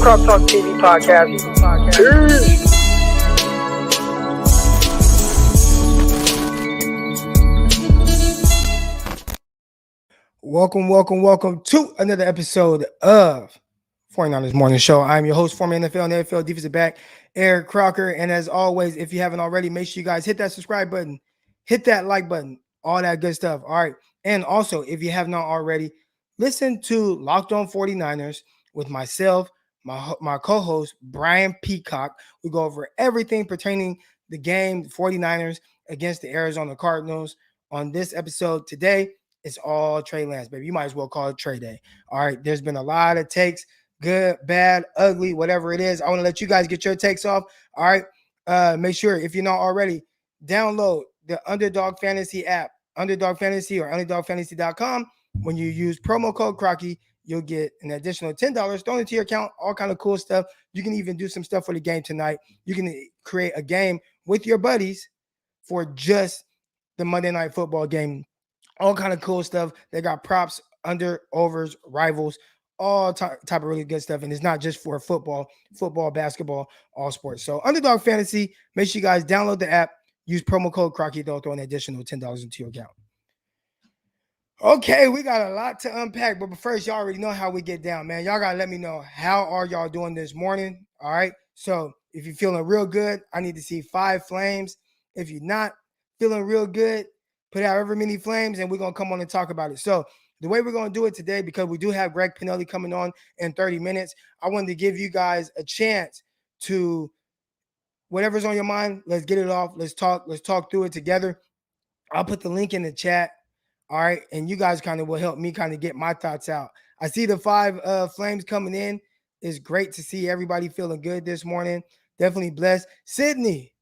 Croc Talk TV podcast. Peace. Welcome to another episode of 49ers Morning Show. I'm your host, former NFL and NFL defensive back, Eric Crocker. And as always, if you haven't already, make sure you guys hit that subscribe button, hit that like button, all that good stuff. All right. And also, if you have not already, listen to Locked On 49ers with myself, my co-host, Brian Peacock. We go over everything pertaining the game, 49ers against the Arizona Cardinals. On this episode today, it's all Trey Lance, baby. You might as well call it Trey Day. All right. There's been a lot of takes, good, bad, ugly, whatever it is. I want to let you guys get your takes off. All right. Make sure, if you're not already, download the Underdog Fantasy app, Underdog Fantasy or UnderdogFantasy.com. When you use promo code Crocky, you'll get an additional $10 thrown into your account, all kind of cool stuff. You can even do some stuff for the game tonight. You can create a game with your buddies for just the Monday Night Football game. All kind of cool stuff. They got props, under, overs, rivals, all type of really good stuff. And it's not just for football, basketball, all sports. So Underdog Fantasy, make sure you guys download the app, use promo code Crocky, they'll throw an additional $10 into your account. Okay, we got a lot to unpack, but first, y'all already know how we get down, man. Y'all got to let me know, how are y'all doing this morning? All right. So if you're feeling real good, I need to see 5 flames. If you're not feeling real good, put out however many flames, and we're going to come on and talk about it. So the way we're going to do it today, because we do have Greg Pinelli coming on in 30 minutes, I wanted to give you guys a chance to, whatever's on your mind, let's get it off. Let's talk through it together. I'll put the link in the chat. All right. And you guys kind of will help me kind of get my thoughts out. I see the 5 flames coming in. It's great to see everybody feeling good this morning. Definitely blessed. Sydney,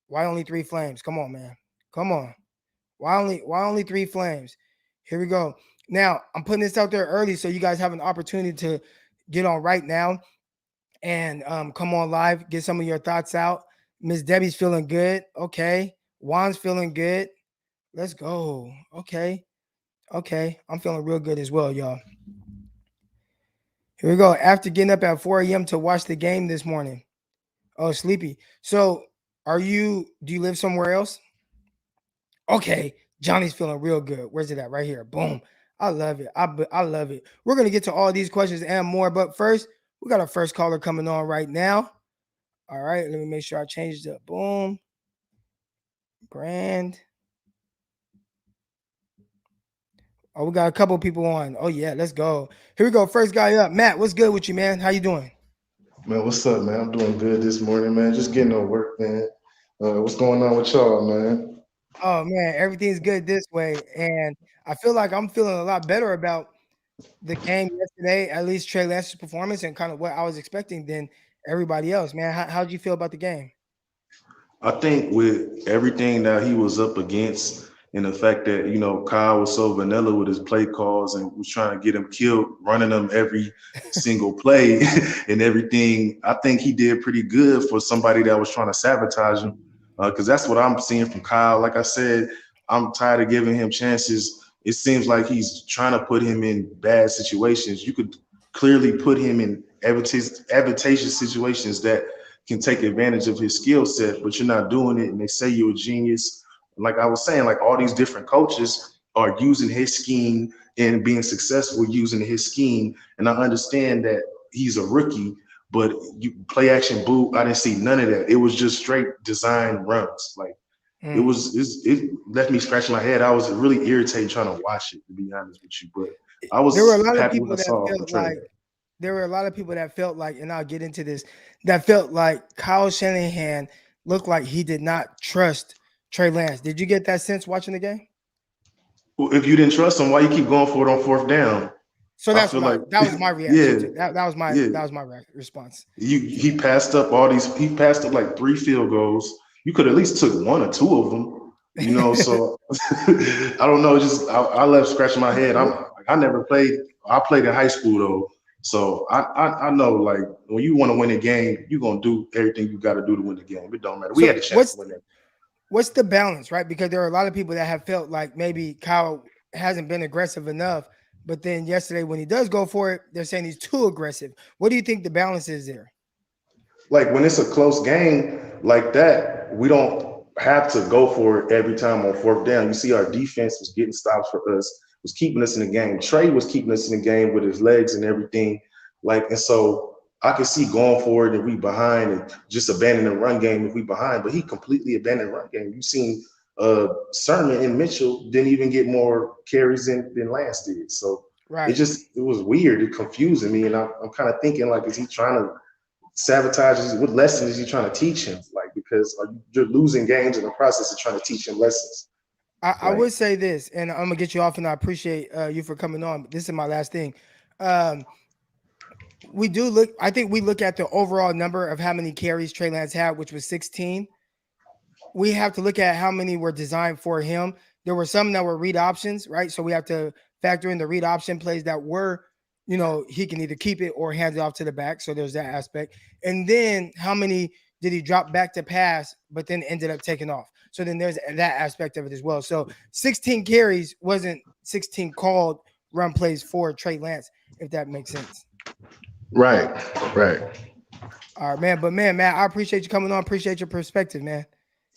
why only 3 flames? Come on, man. Come on. Why only 3 flames? Here we go. Now, I'm putting this out there early so you guys have an opportunity to get on right now and come on live, get some of your thoughts out. Miss Debbie's feeling good. Okay. Juan's feeling good. Let's go. Okay. I'm feeling real good as well, y'all. Here we go. After getting up at 4 a.m. to watch the game this morning. Oh, sleepy. So do you live somewhere else? Okay. Johnny's feeling real good. Where's it at? Right here. Boom. I love it. I love it. We're going to get to all these questions and more. But first, we got our first caller coming on right now. All right. Let me make sure I changed it. Boom. Brand. Oh, we got a couple people on. Oh, yeah. Let's go. Here we go. First guy up. Matt, what's good with you, man? How you doing? Man, what's up, man? I'm doing good this morning, man. Just getting on work, man. What's going on with y'all, man? Oh, man, everything's good this way. And I feel like I'm feeling a lot better about the game yesterday, at least Trey Lance's performance and kind of what I was expecting than everybody else, man. How'd you feel about the game? I think with everything that he was up against and the fact that, Kyle was so vanilla with his play calls and was trying to get him killed, running them every single play and everything, I think he did pretty good for somebody that was trying to sabotage him. Because that's what I'm seeing from Kyle. Like I said, I'm tired of giving him chances. It seems like he's trying to put him in bad situations. You could clearly put him in advantageous situations that can take advantage of his skill set, but you're not doing it. And they say you're a genius. Like I was saying, like all these different coaches are using his scheme and being successful using his scheme. And I understand that he's a rookie, but you play action boot, I didn't see none of that. It was just straight design runs. Like it left me scratching my head. I was really irritated trying to watch it, to be honest with you. But I was happy when I saw the trailer. There were a lot of people that felt like, and I'll get into this, that felt like Kyle Shanahan looked like he did not trust Trey Lance. Did you get that sense watching the game? Well, if you didn't trust him, why you keep going for it on 4th down? So that was my reaction. Yeah, that was my response. He passed up like 3 field goals. You could at least took 1 or 2 of them. So I don't know. Just I left scratching my head. I never played. I played in high school though. So I know, like, when you want to win a game, you're going to do everything you got to do to win the game. It don't matter. We had a chance to win it. What's the balance, right? Because there are a lot of people that have felt like maybe Kyle hasn't been aggressive enough, But then yesterday, when he does go for it, they're saying he's too aggressive. What do you think the balance is there? Like when it's a close game like that, we don't have to go for it every time on fourth down. You see, our defense was getting stops for us, was keeping us in the game. Trey was keeping us in the game with his legs and everything. And so I could see going for it and we behind and just abandoning the run game if we behind. But he completely abandoned the run game. You've seen Sermon and Mitchell didn't even get more carries than Lance did. So Right. it was weird. It confusing me, and I'm kind of thinking like, is he trying to sabotages? What lessons is he trying to teach him? Because you're losing games in the process of trying to teach him lessons. I would say this, and I'm gonna get you off, and I appreciate you for coming on. This is my last thing. We do look. I think we look at the overall number of how many carries Trey Lance had, which was 16. We have to look at how many were designed for him. There were some that were read options, right? So we have to factor in the read option plays that were, he can either keep it or hand it off to the back. So there's that aspect. And then how many did he drop back to pass, but then ended up taking off? So then there's that aspect of it as well. So 16 carries wasn't 16 called run plays for Trey Lance, if that makes sense. Right. All right, man. But man, I appreciate you coming on. Appreciate your perspective, man.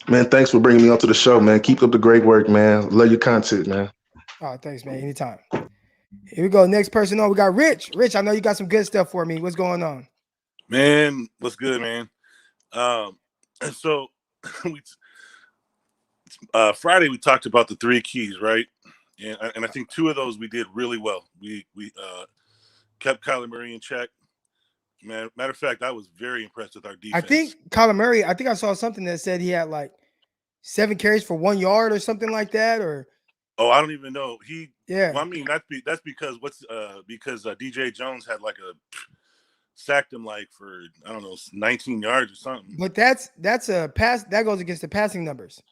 Man, thanks for bringing me onto the show, man. Keep up the great work, man. Love your content, man. Oh, thanks, man. Anytime. Here we go. Next person on. We got Rich. Rich, I know you got some good stuff for me. What's going on? Man, what's good, man? So Friday we talked about the 3 keys, right? And I think 2 of those we did really well. We kept Kyler Murray in check. Man, matter of fact, I was very impressed with our defense. I think Kyler Murray, I think I saw something that said he had like 7 carries for 1 yard or something like that, or I don't even know. Yeah. Well, I mean, that's because DJ Jones had sacked him for, I don't know, 19 yards or something. But that's a pass that goes against the passing numbers.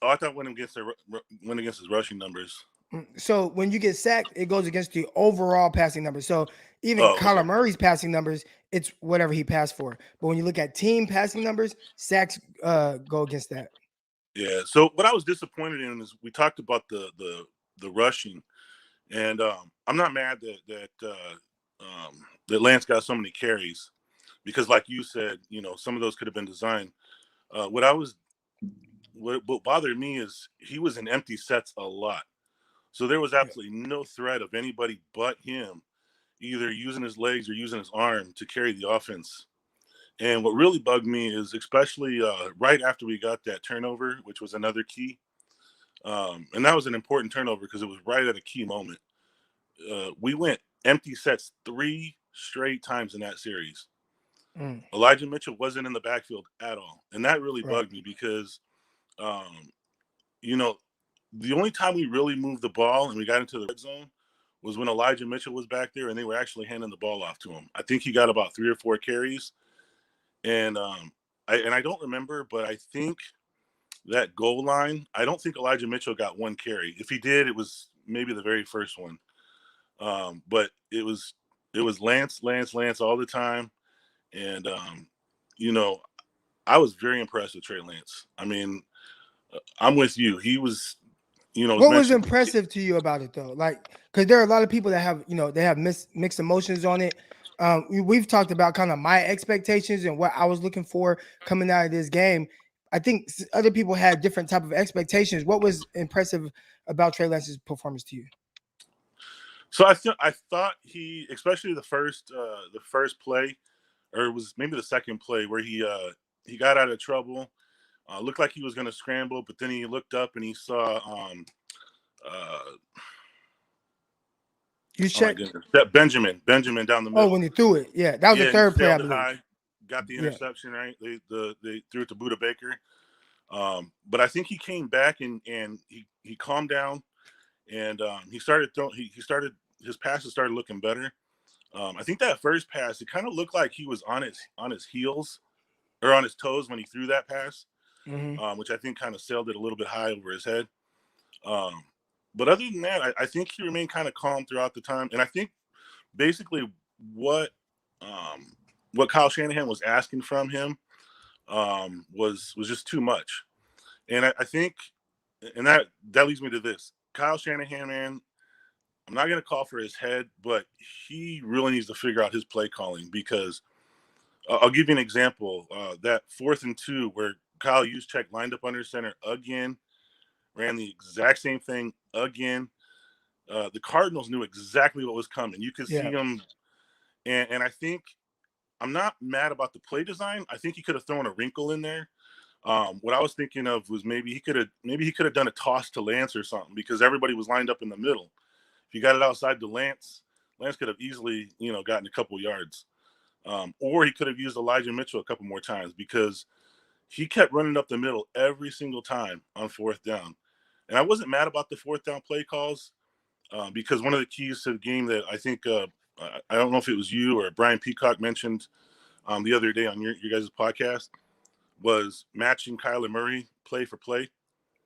Oh, I thought went against his rushing numbers. So when you get sacked, it goes against the overall passing numbers. So even Kyler Murray's passing numbers, it's whatever he passed for. But when you look at team passing numbers, sacks go against that. Yeah. So what I was disappointed in is we talked about the rushing, and I'm not mad that Lance got so many carries, because like you said, some of those could have been designed. What bothered me is he was in empty sets a lot. So there was absolutely no threat of anybody but him either using his legs or using his arm to carry the offense. And what really bugged me is, especially right after we got that turnover, which was another key. And that was an important turnover because it was right at a key moment. We went empty sets 3 straight times in that series. Elijah Mitchell wasn't in the backfield at all. And that really bugged me because, the only time we really moved the ball and we got into the red zone was when Elijah Mitchell was back there and they were actually handing the ball off to him. I think he got about 3 or 4 carries. And I don't remember, but I think that goal line, I don't think Elijah Mitchell got 1 carry. If he did, it was maybe the very first one. But it was Lance all the time. And, I was very impressed with Trey Lance. I mean, I'm with you. He was, what was impressive to you about it though? Because there are a lot of people that have, they have mixed emotions on it. We've talked about kind of my expectations and what I was looking for coming out of this game. I think other people had different type of expectations. What was impressive about Trey Lance's performance to you? So I thought he, especially the first play, or it was maybe the second play, where he got out of trouble. Looked like he was going to scramble, but then he looked up and he saw you checked that Benjamin down the middle. Oh, when he threw it, yeah, that was the third play. I believe. Got the interception right. They threw it to Buda Baker, but I think he came back and he calmed down, and he started throwing. His passes started looking better. I think that first pass, it kind of looked like he was on his heels or on his toes when he threw that pass. Which I think kind of sailed it a little bit high over his head. But other than that, I think he remained kind of calm throughout the time. And I think basically what Kyle Shanahan was asking from him was just too much. And I think, and that leads me to this. Kyle Shanahan, man, I'm not going to call for his head, but he really needs to figure out his play calling because I'll give you an example. That 4th and 2 where Kyle Juszczyk lined up under center again, ran the exact same thing again. The Cardinals knew exactly what was coming. You could see them, and I think I'm not mad about the play design. I think he could have thrown a wrinkle in there. What I was thinking of was maybe he could have done a toss to Lance or something because everybody was lined up in the middle. If you got it outside to Lance could have easily gotten a couple yards, or he could have used Elijah Mitchell a couple more times because he kept running up the middle every single time on 4th down. And I wasn't mad about the 4th down play calls because one of the keys to the game that I think I don't know if it was you or Brian Peacock mentioned the other day on your guys' podcast was matching Kyler Murray play for play.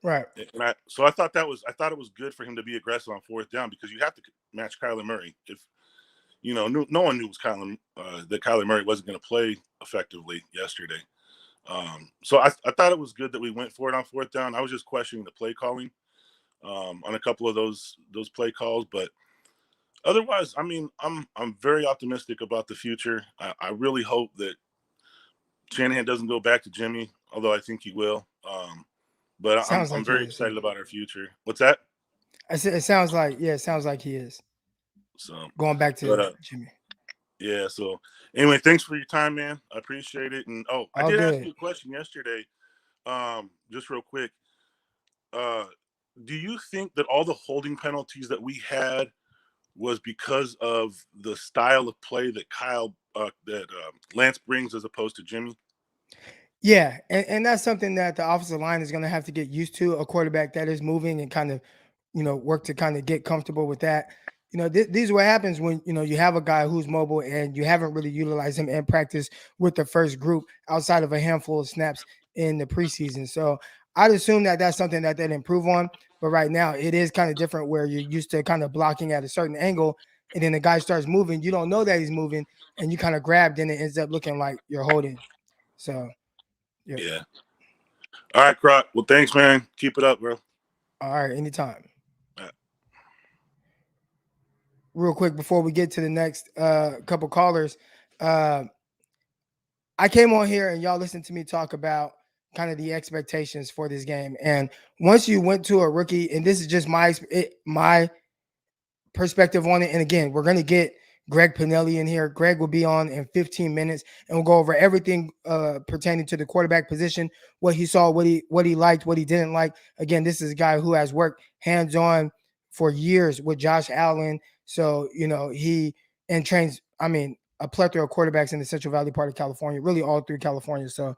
Right. And I thought it was good for him to be aggressive on 4th down because you have to match Kyler Murray. If no one knew that Kyler Murray wasn't going to play effectively yesterday. So I thought it was good that we went for it on 4th down. I was just questioning the play calling on a couple of those play calls, but otherwise, I mean, I'm very optimistic about the future. I really hope that Shanahan doesn't go back to Jimmy, although I think he will. But I'm very excited about our future. What's that? I said it sounds like he is. So going back to Jimmy. Yeah. So anyway, thanks for your time, man. I appreciate it. And I did ask you a question yesterday. Just real quick. Do you think that all the holding penalties that we had was because of the style of play that Lance brings as opposed to Jimmy? Yeah, and that's something that the offensive line is going to have to get used to. A quarterback that is moving and kind of, work to kind of get comfortable with that. This is what happens when, you have a guy who's mobile and you haven't really utilized him in practice with the first group outside of a handful of snaps in the preseason. So I'd assume that that's something that they'd improve on. But right now it is kind of different where you're used to kind of blocking at a certain angle and then the guy starts moving. You don't know that he's moving and you kind of grabbed and it ends up looking like you're holding. So, yeah. All right, Croc. Well, thanks, man. Keep it up, bro. All right, anytime. Real quick before we get to the next couple callers, I came on here and y'all listened to me talk about kind of the expectations for this game. And once you went to a rookie, and this is just my perspective on it. And again, we're going to get Greg Pinelli in here. Greg will be on in 15 minutes, and we'll go over everything pertaining to the quarterback position, what he saw, what he liked, what he didn't like. Again, this is a guy who has worked hands-on for years with Josh Allen. So, he trains, a plethora of quarterbacks in the Central Valley part of California, really all through California. So,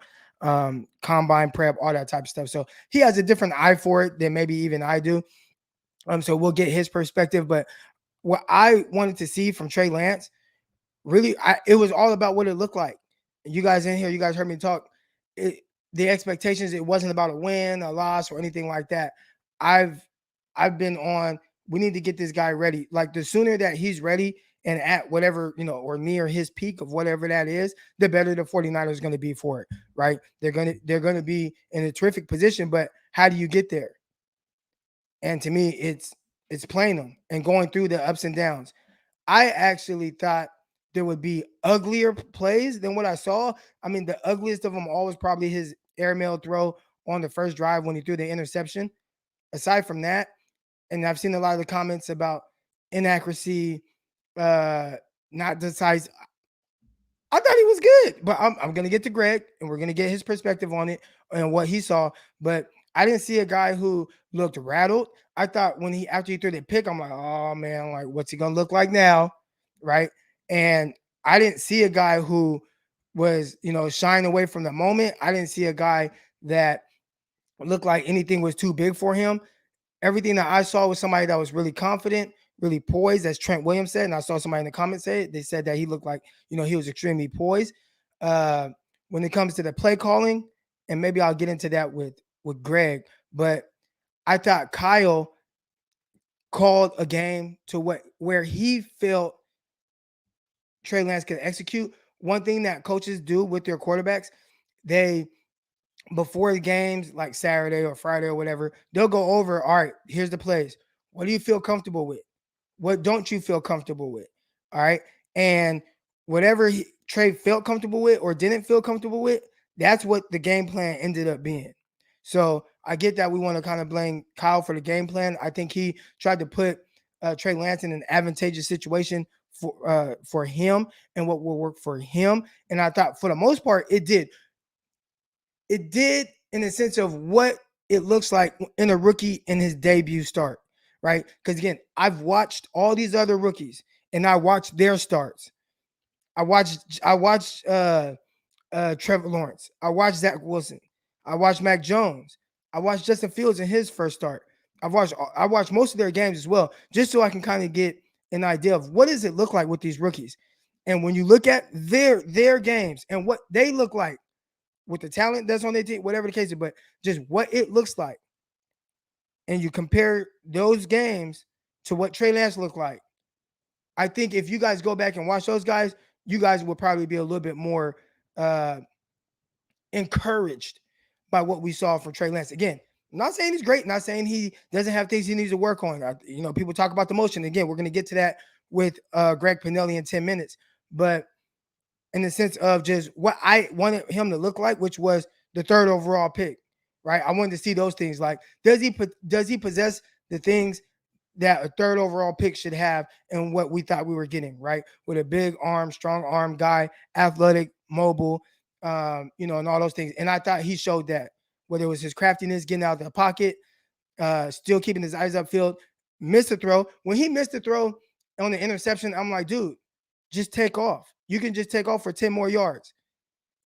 combine prep, all that type of stuff. So he has a different eye for it than maybe even I do. So we'll get his perspective. But what I wanted to see from Trey Lance, really, it was all about what it looked like. You guys in here, you guys heard me talk. The expectations, it wasn't about a win, a loss, or anything like that. I've been on, we need to get this guy ready. Like the sooner that he's ready and at whatever, or near his peak of whatever that is, the better the 49ers are going to be for it, right? They're going to be in a terrific position, but how do you get there? And to me, it's playing them and going through the ups and downs. I actually thought there would be uglier plays than what I saw. I mean, the ugliest of them all was probably his airmail throw on the first drive when he threw the interception. Aside from that, and I've seen a lot of the comments about inaccuracy, not decisive. I thought he was good, but I'm going to get to Greg, and we're going to get his perspective on it and what he saw. But I didn't see a guy who looked rattled. I thought after he threw the pick, I'm like, oh man, like what's he going to look like now, right? And I didn't see a guy who was, shying away from the moment. I didn't see a guy that looked like anything was too big for him. Everything that I saw was somebody that was really confident, really poised, as Trent Williams said. And I saw somebody in the comments say it. They said that he looked like, he was extremely poised. When it comes to the play calling, and maybe I'll get into that with Greg, but I thought Kyle called a game to where he felt Trey Lance could execute. One thing that coaches do with their quarterbacks, before the games, like Saturday or Friday or whatever, they'll go over, all right, here's the plays. What do you feel comfortable with? What don't you feel comfortable with? All right. And whatever Trey felt comfortable with or didn't feel comfortable with, that's what the game plan ended up being. So I get that we want to kind of blame Kyle for the game plan. I think he tried to put Trey Lance in an advantageous situation for him and what will work for him. And I thought for the most part, it did. It did in the sense of what it looks like in a rookie in his debut start, right? Because again, I've watched all these other rookies and I watched their starts. I watched Trevor Lawrence. I watched Zach Wilson. I watched Mac Jones. I watched Justin Fields in his first start. I watched most of their games as well, just so I can kind of get an idea of what does it look like with these rookies. And when you look at their games and what they look like with the talent that's on their team, whatever the case is, but just what it looks like, and you compare those games to what Trey Lance looked like, I think if you guys go back and watch those guys, you guys will probably be a little bit more encouraged by what we saw from Trey Lance. Again, I'm not saying he's great, not saying he doesn't have things he needs to work on. People talk about the motion. Again, we're going to get to that with Greg Pinelli in 10 minutes. But in the sense of just what I wanted him to look like, which was the 3rd overall pick, right? I wanted to see those things. Like, does he possess the things that a 3rd overall pick should have and what we thought we were getting, right? With a big arm, strong arm guy, athletic, mobile, and all those things. And I thought he showed that, whether it was his craftiness, getting out of the pocket, still keeping his eyes upfield, missed a throw. When he missed the throw on the interception, I'm like, dude, just take off. You can just take off for 10 more yards.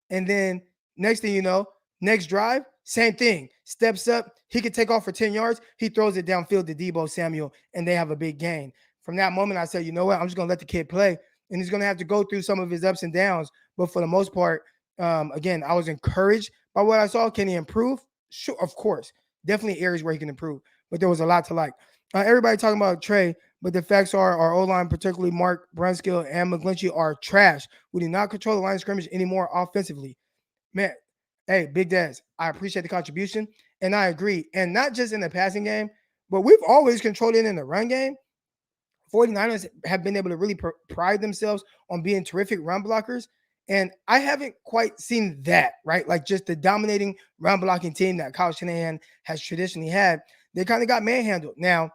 And then next thing you know, next drive, same thing. Steps up. He could take off for 10 yards. He throws it downfield to Deebo Samuel, and they have a big gain. From that moment, I said, you know what? I'm just going to let the kid play. And he's going to have to go through some of his ups and downs. But for the most part, again, I was encouraged by what I saw. Can he improve? Sure, of course. Definitely areas where he can improve. But there was a lot to like. Everybody talking about Trey, but the facts are our O-line, particularly Mark Brunskill and McGlinchey, are trash. We do not control the line of scrimmage anymore offensively. Man, hey, Big Daz, I appreciate the contribution, and I agree. And not just in the passing game, but we've always controlled it in the run game. 49ers have been able to really pride themselves on being terrific run blockers, and I haven't quite seen that, right? Like just the dominating run blocking team that Kyle Shanahan has traditionally had. They kind of got manhandled. Now,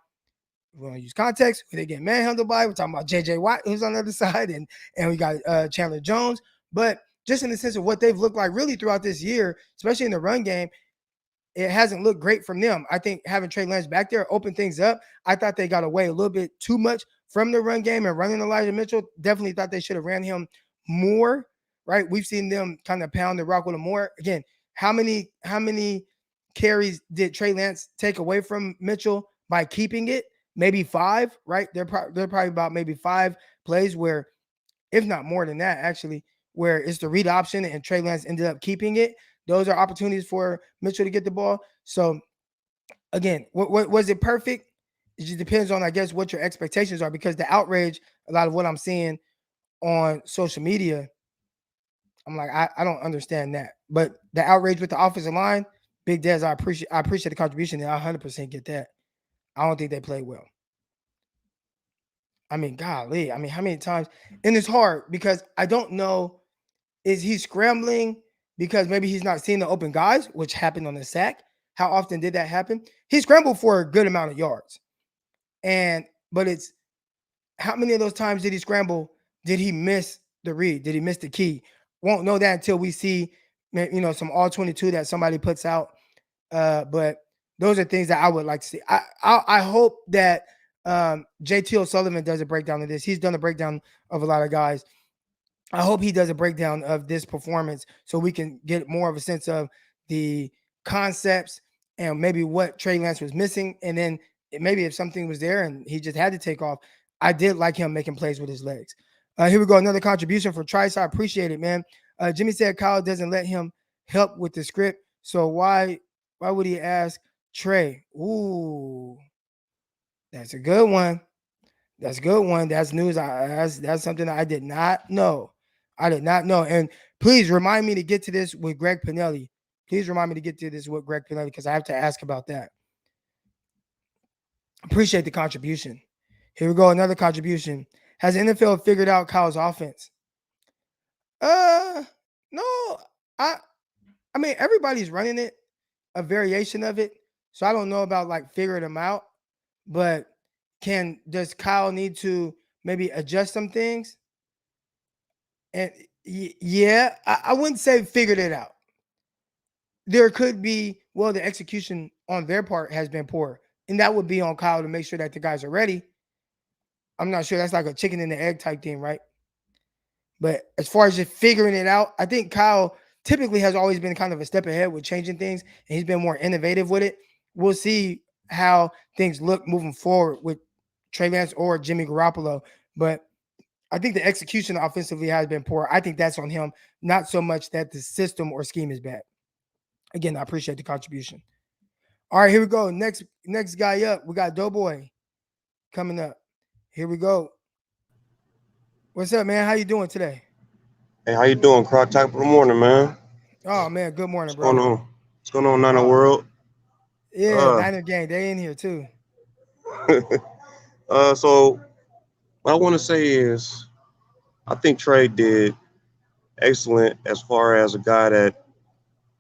we're going to use context. Who they get manhandled by? We're talking about J.J. Watt, who's on the other side, and we got Chandler Jones. But just in the sense of what they've looked like really throughout this year, especially in the run game, it hasn't looked great from them. I think having Trey Lance back there opened things up. I thought they got away a little bit too much from the run game and running Elijah Mitchell. Definitely thought they should have ran him more, right? We've seen them kind of pound the rock with him more. Again, how many carries did Trey Lance take away from Mitchell by keeping it? Maybe 5, right? They're probably about maybe 5 plays where, if not more than that, actually, where it's the read option and Trey Lance ended up keeping it. Those are opportunities for Mitchell to get the ball. So, again, what was it perfect? It just depends on, I guess, what your expectations are, because the outrage, a lot of what I'm seeing on social media, I'm like, I don't understand that. But the outrage with the offensive line, Big Dez, I appreciate the contribution, and I 100% get that. I don't think they played well. I mean, golly. I mean, how many times? And it's hard because I don't know, is he scrambling because maybe he's not seeing the open guys, which happened on the sack? How often did that happen? He scrambled for a good amount of yards. But it's how many of those times did he scramble? Did he miss the read? Did he miss the key? Won't know that until we see, some all 22 that somebody puts out. But those are things that I would like to see. I hope that JT O'Sullivan does a breakdown of this. He's done a breakdown of a lot of guys. I hope he does a breakdown of this performance so we can get more of a sense of the concepts and maybe what Trey Lance was missing. And then maybe if something was there and he just had to take off, I did like him making plays with his legs. Here we go. Another contribution from Trice. I appreciate it, man. Jimmy said Kyle doesn't let him help with the script. So why would he ask Trey? Ooh, that's a good one. That's a good one. That's news. That's something I did not know. I did not know. And please remind me to get to this with Greg Pinelli. Please remind me to get to this with Greg Pinelli because I have to ask about that. Appreciate the contribution. Here we go. Another contribution. Has the NFL figured out Kyle's offense? No. I mean, everybody's running it, a variation of it. So I don't know about like figuring them out, but does Kyle need to maybe adjust some things? And yeah, I wouldn't say figured it out. There could be, well, the execution on their part has been poor, and that would be on Kyle to make sure that the guys are ready. I'm not sure, that's like a chicken and the egg type thing, right? But as far as just figuring it out, I think Kyle typically has always been kind of a step ahead with changing things, and he's been more innovative with it. We'll see how things look moving forward with Trey Lance or Jimmy Garoppolo. But I think the execution offensively has been poor. I think that's on him, not so much that the system or scheme is bad. Again, I appreciate the contribution. All right, here we go. Next guy up, we got Doughboy coming up. Here we go. What's up, man? How you doing today? Hey, how you doing, Croc? Top of the morning, man. Oh, man, good morning, What's bro. going on? What's going on, Niner World? Yeah, Niner gang, they in here too. So what I want to say is, I think Trey did excellent as far as a guy that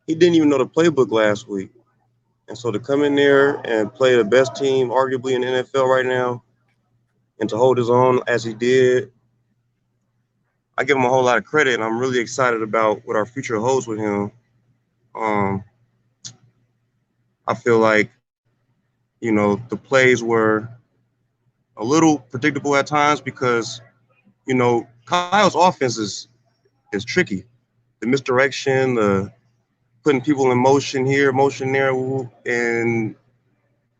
he didn't even know the playbook last week, and so to come in there and play the best team, arguably in the NFL right now, and to hold his own as he did, I give him a whole lot of credit, and I'm really excited about what our future holds with him. I feel like, the plays were a little predictable at times because, Kyle's offense is tricky. The misdirection, the putting people in motion here, motion there, and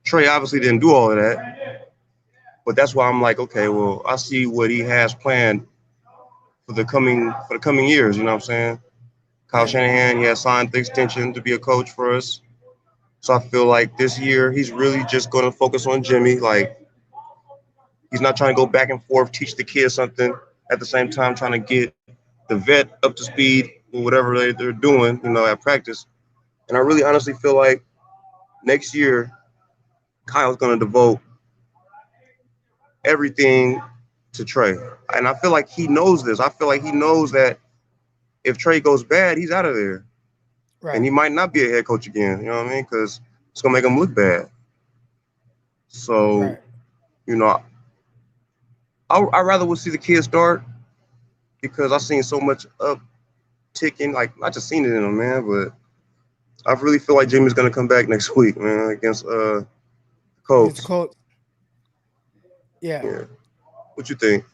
Trey obviously didn't do all of that. But that's why I'm like, okay, well, I see what he has planned for the coming years. You know what I'm saying? Kyle Shanahan, he has signed the extension to be a coach for us. So I feel like this year he's really just going to focus on Jimmy. Like, he's not trying to go back and forth, teach the kids something, at the same time trying to get the vet up to speed with whatever they're doing, at practice. And I really honestly feel like next year Kyle's going to devote everything to Trey. And I feel like he knows this. I feel like he knows that if Trey goes bad, he's out of there. Right. And he might not be a head coach again, you know what I mean? Because it's going to make him look bad. So, right. I rather would see the kids start because I've seen so much upticking, like I just seen it in them, man. But I really feel like Jimmy's going to come back next week, man, against Colts. Yeah. What you think?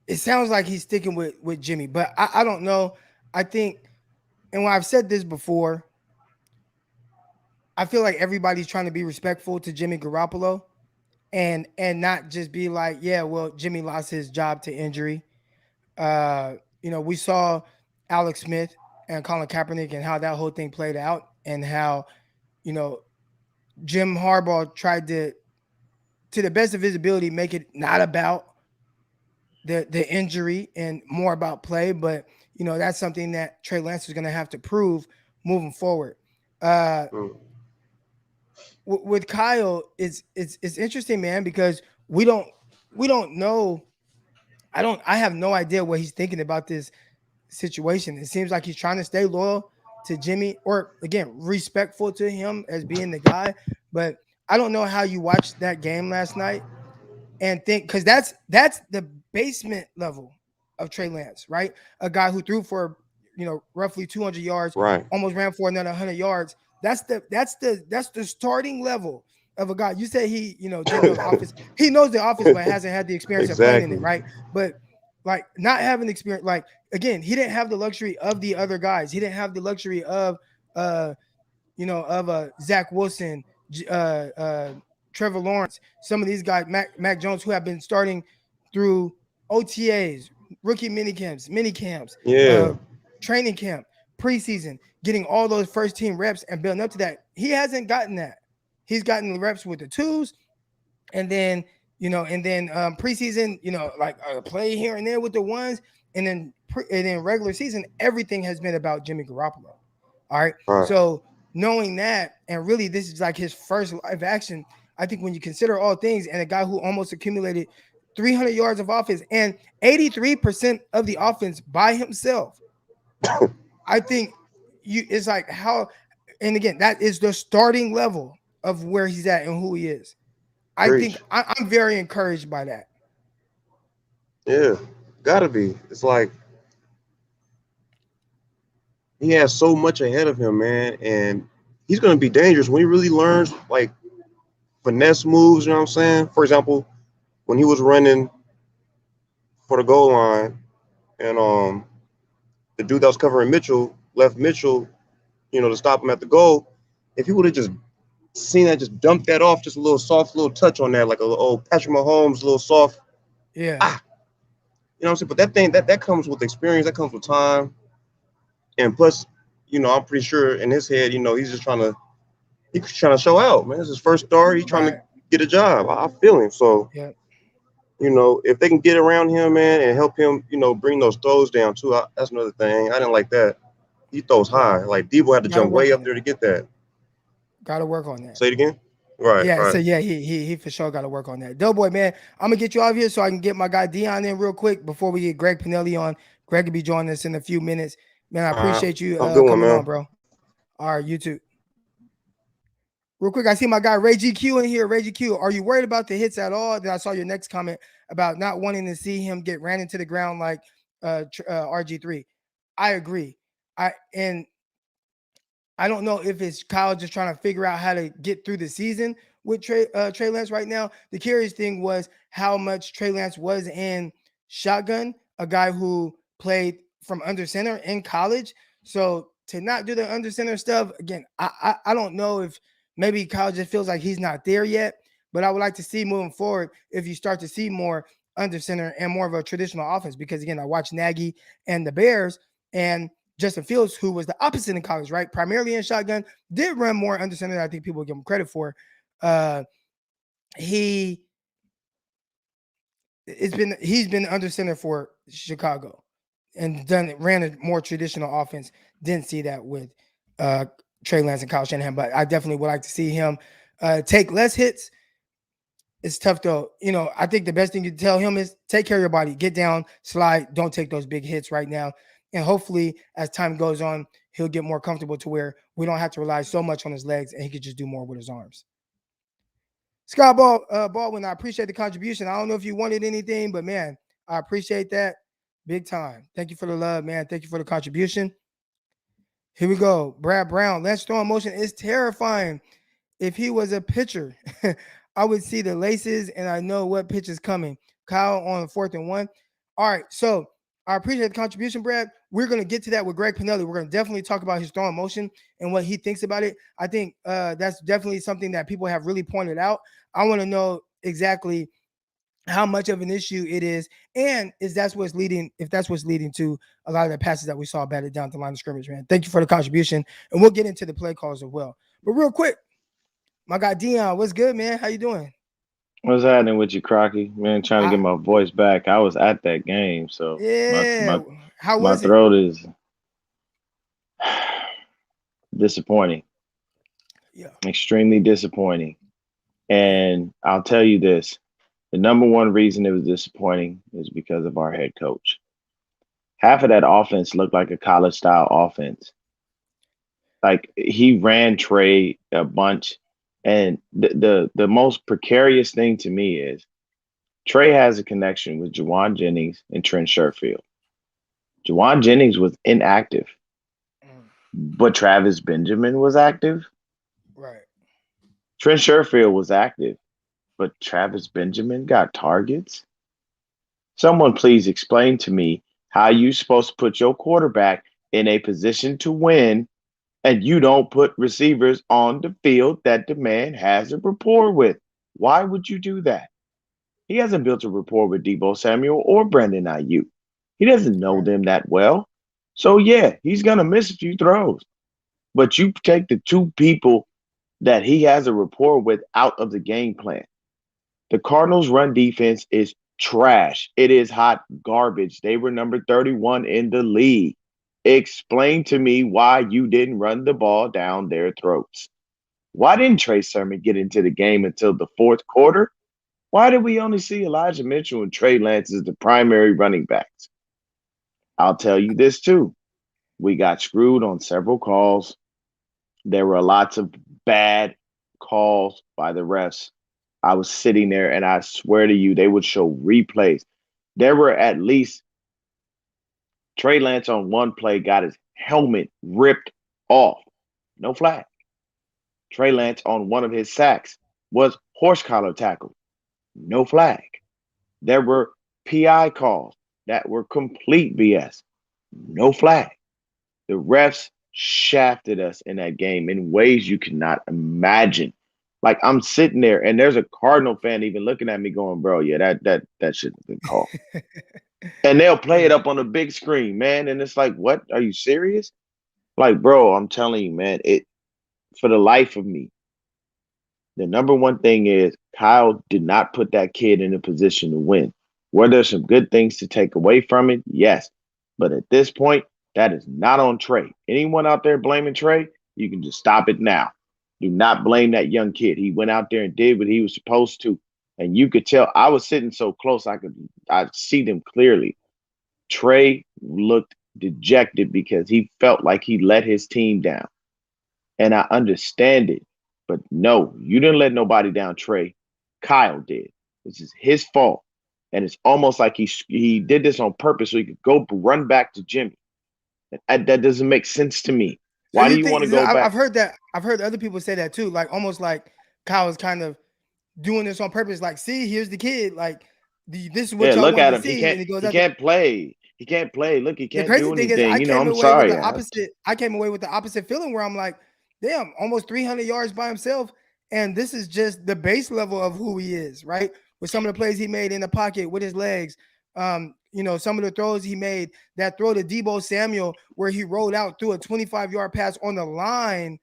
It sounds like he's sticking with Jimmy, but I don't know. I think, and when I've said this before, I feel like everybody's trying to be respectful to Jimmy Garoppolo and not just be like, yeah, well, Jimmy lost his job to injury. We saw Alex Smith and Colin Kaepernick and how that whole thing played out and how, Jim Harbaugh tried to the best of his ability, make it not about the injury and more about play. But, that's something that Trey Lance is going to have to prove moving forward. With Kyle, it's interesting, man, because we don't know. I have no idea what he's thinking about this situation. It seems like he's trying to stay loyal to Jimmy, or again, respectful to him as being the guy. But I don't know how you watched that game last night and think, because that's the basement level of Trey Lance, right? A guy who threw for roughly 200 yards, right, almost ran for another 100 yards. That's the starting level of a guy. You say he didn't know the offense. He knows the offense, but hasn't had the experience of playing in it, right? But like not having experience, like again, he didn't have the luxury of the other guys. He didn't have the luxury of Zach Wilson, Trevor Lawrence, some of these guys, Mac Jones, who have been starting through OTAs, rookie mini camps, training camp, preseason, getting all those first team reps and building up to that. He hasn't gotten that. He's gotten the reps with the twos, and then preseason, like a play here and there with the ones, and then regular season, everything has been about Jimmy Garoppolo. All right. So knowing that, and really this is like his first live action, I think when you consider all things, and a guy who almost accumulated 300 yards of offense and 83% of the offense by himself, I think it's like how, and again, that is the starting level of where he's at and who he is. I think Preach. I'm very encouraged by that. Yeah, gotta be. It's like he has so much ahead of him, man, and he's gonna be dangerous when he really learns like finesse moves. You know what I'm saying? For example, when he was running for the goal line, and the dude that was covering Mitchell left Mitchell, to stop him at the goal. If he would have just seen that, just dumped that off, just a little soft little touch on that, like a little old Patrick Mahomes, little soft. Yeah. You know what I'm saying? But that thing that comes with experience, that comes with time. And plus, I'm pretty sure in his head, he's just trying to show out, man. It's his first start. He's trying Right. to get a job. I feel him. So, Yeah. if they can get around him, man, and help him, bring those throws down too. That's another thing. I didn't like that. He throws Yeah. high. Like Debo had to Gotta jump work way on up that. there to get that. Gotta work on that. Say it again. Right, Yeah, so right. yeah, he for sure got to work on that. Doughboy, man, I'm gonna get you out of here so I can get my guy Dion in real quick before we get Greg Pinelli on. Greg will be joining us in a few minutes. Man, I appreciate you Have a good one, coming on, man. bro. All right, you too. Real quick, I see my guy Ray GQ in here. Ray GQ, are you worried about the hits at all? Then I saw your next comment about not wanting to see him get ran into the ground like RG3. I agree. And I don't know if it's Kyle just trying to figure out how to get through the season with Trey Lance right now. The curious thing was how much Trey Lance was in shotgun, a guy who played from under center in college. So to not do the under center stuff, again, I don't know if maybe Kyle just feels like he's not there yet, but I would like to see moving forward if you start to see more under center and more of a traditional offense, because again, I watched Nagy and the Bears, and Justin Fields, who was the opposite in college, right? Primarily in shotgun, did run more under center than I think people give him credit for. He's been under center for Chicago and ran a more traditional offense. Didn't see that with Trey Lance and Kyle Shanahan, but I definitely would like to see him take less hits. It's tough though. I think the best thing you tell him is take care of your body, get down, slide, don't take those big hits right now. And hopefully, as time goes on, he'll get more comfortable to where we don't have to rely so much on his legs and he could just do more with his arms. Scott Baldwin, I appreciate the contribution. I don't know if you wanted anything, but man, I appreciate that big time. Thank you for the love, man. Thank you for the contribution. Here we go. Brad Brown, Lance throwing motion is terrifying. If he was a pitcher, I would see the laces and I know what pitch is coming. Kyle on 4th and 1. All right, so I appreciate the contribution, Brad. We're going to get to that with Greg Pinelli. We're going to definitely talk about his throwing motion and what he thinks about it. I think that's definitely something that people have really pointed out. I want to know exactly how much of an issue it is, and if that's what's leading to a lot of the passes that we saw batted down the line of scrimmage, man. Thank you for the contribution, and we'll get into the play calls as well. But real quick, my guy Dion, what's good, man? How you doing? What's happening with you, Crocky? Man, trying to get my voice back. I was at that game, so Yeah. How my was it? throat is disappointing. Yeah. Extremely disappointing. And I'll tell you this. The number one reason it was disappointing is because of our head coach. Half of that offense looked like a college style offense. Like he ran Trey a bunch. And the most precarious thing to me is Trey has a connection with Juwan Jennings and Trent Sherfield. Juwan Jennings was inactive, but Travis Benjamin was active. Right. Trent Sherfield was active, but Travis Benjamin got targets. Someone please explain to me how you supposed to put your quarterback in a position to win and you don't put receivers on the field that the man has a rapport with. Why would you do that? He hasn't built a rapport with Deebo Samuel or Brandon Ayuk. He doesn't know them that well. So, yeah, he's going to miss a few throws. But you take the two people that he has a rapport with out of the game plan. The Cardinals' run defense is trash. It is hot garbage. They were number 31 in the league. Explain to me why you didn't run the ball down their throats. Why didn't Trey Sermon get into the game until the fourth quarter? Why did we only see Elijah Mitchell and Trey Lance as the primary running backs? I'll tell you this too. We got screwed on several calls. There were lots of bad calls by the refs. I was sitting there and I swear to you, they would show replays. There were at least Trey Lance on one play got his helmet ripped off. No flag. Trey Lance on one of his sacks was horse collar tackled. No flag. There were PI calls that were complete BS. No flag. The refs shafted us in that game in ways you cannot imagine. Like, I'm sitting there and there's a Cardinal fan even looking at me going, bro, yeah, that shouldn't have been called. And they'll play it up on the big screen, man. And it's like, what? Are you serious? Like, bro, I'm telling you, man, for the life of me, the number one thing is Kyle did not put that kid in a position to win. Were there some good things to take away from it? Yes. But at this point, that is not on Trey. Anyone out there blaming Trey, you can just stop it now. Do not blame that young kid. He went out there and did what he was supposed to. And you could tell, I was sitting so close, I see them clearly. Trey looked dejected because he felt like he let his team down. And I understand it. But no, you didn't let nobody down, Trey. Kyle did. This is his fault. And it's almost like he did this on purpose so he could go run back to Jimmy. That doesn't make sense to me. Why do you want to go back? I've heard that. I've heard other people say that too. Like, almost like Kyle is kind of doing this on purpose. Like, see, here's the kid. Like, this is what y'all look want at him. to see. He can't play. He can't play. Look, he can't do anything. I'm sorry. I came away with the opposite feeling where I'm like, damn, almost 300 yards by himself. And this is just the base level of who he is, right? With some of the plays he made in the pocket with his legs. Some of the throws he made, that throw to Deebo Samuel where he rolled out through a 25-yard pass on the line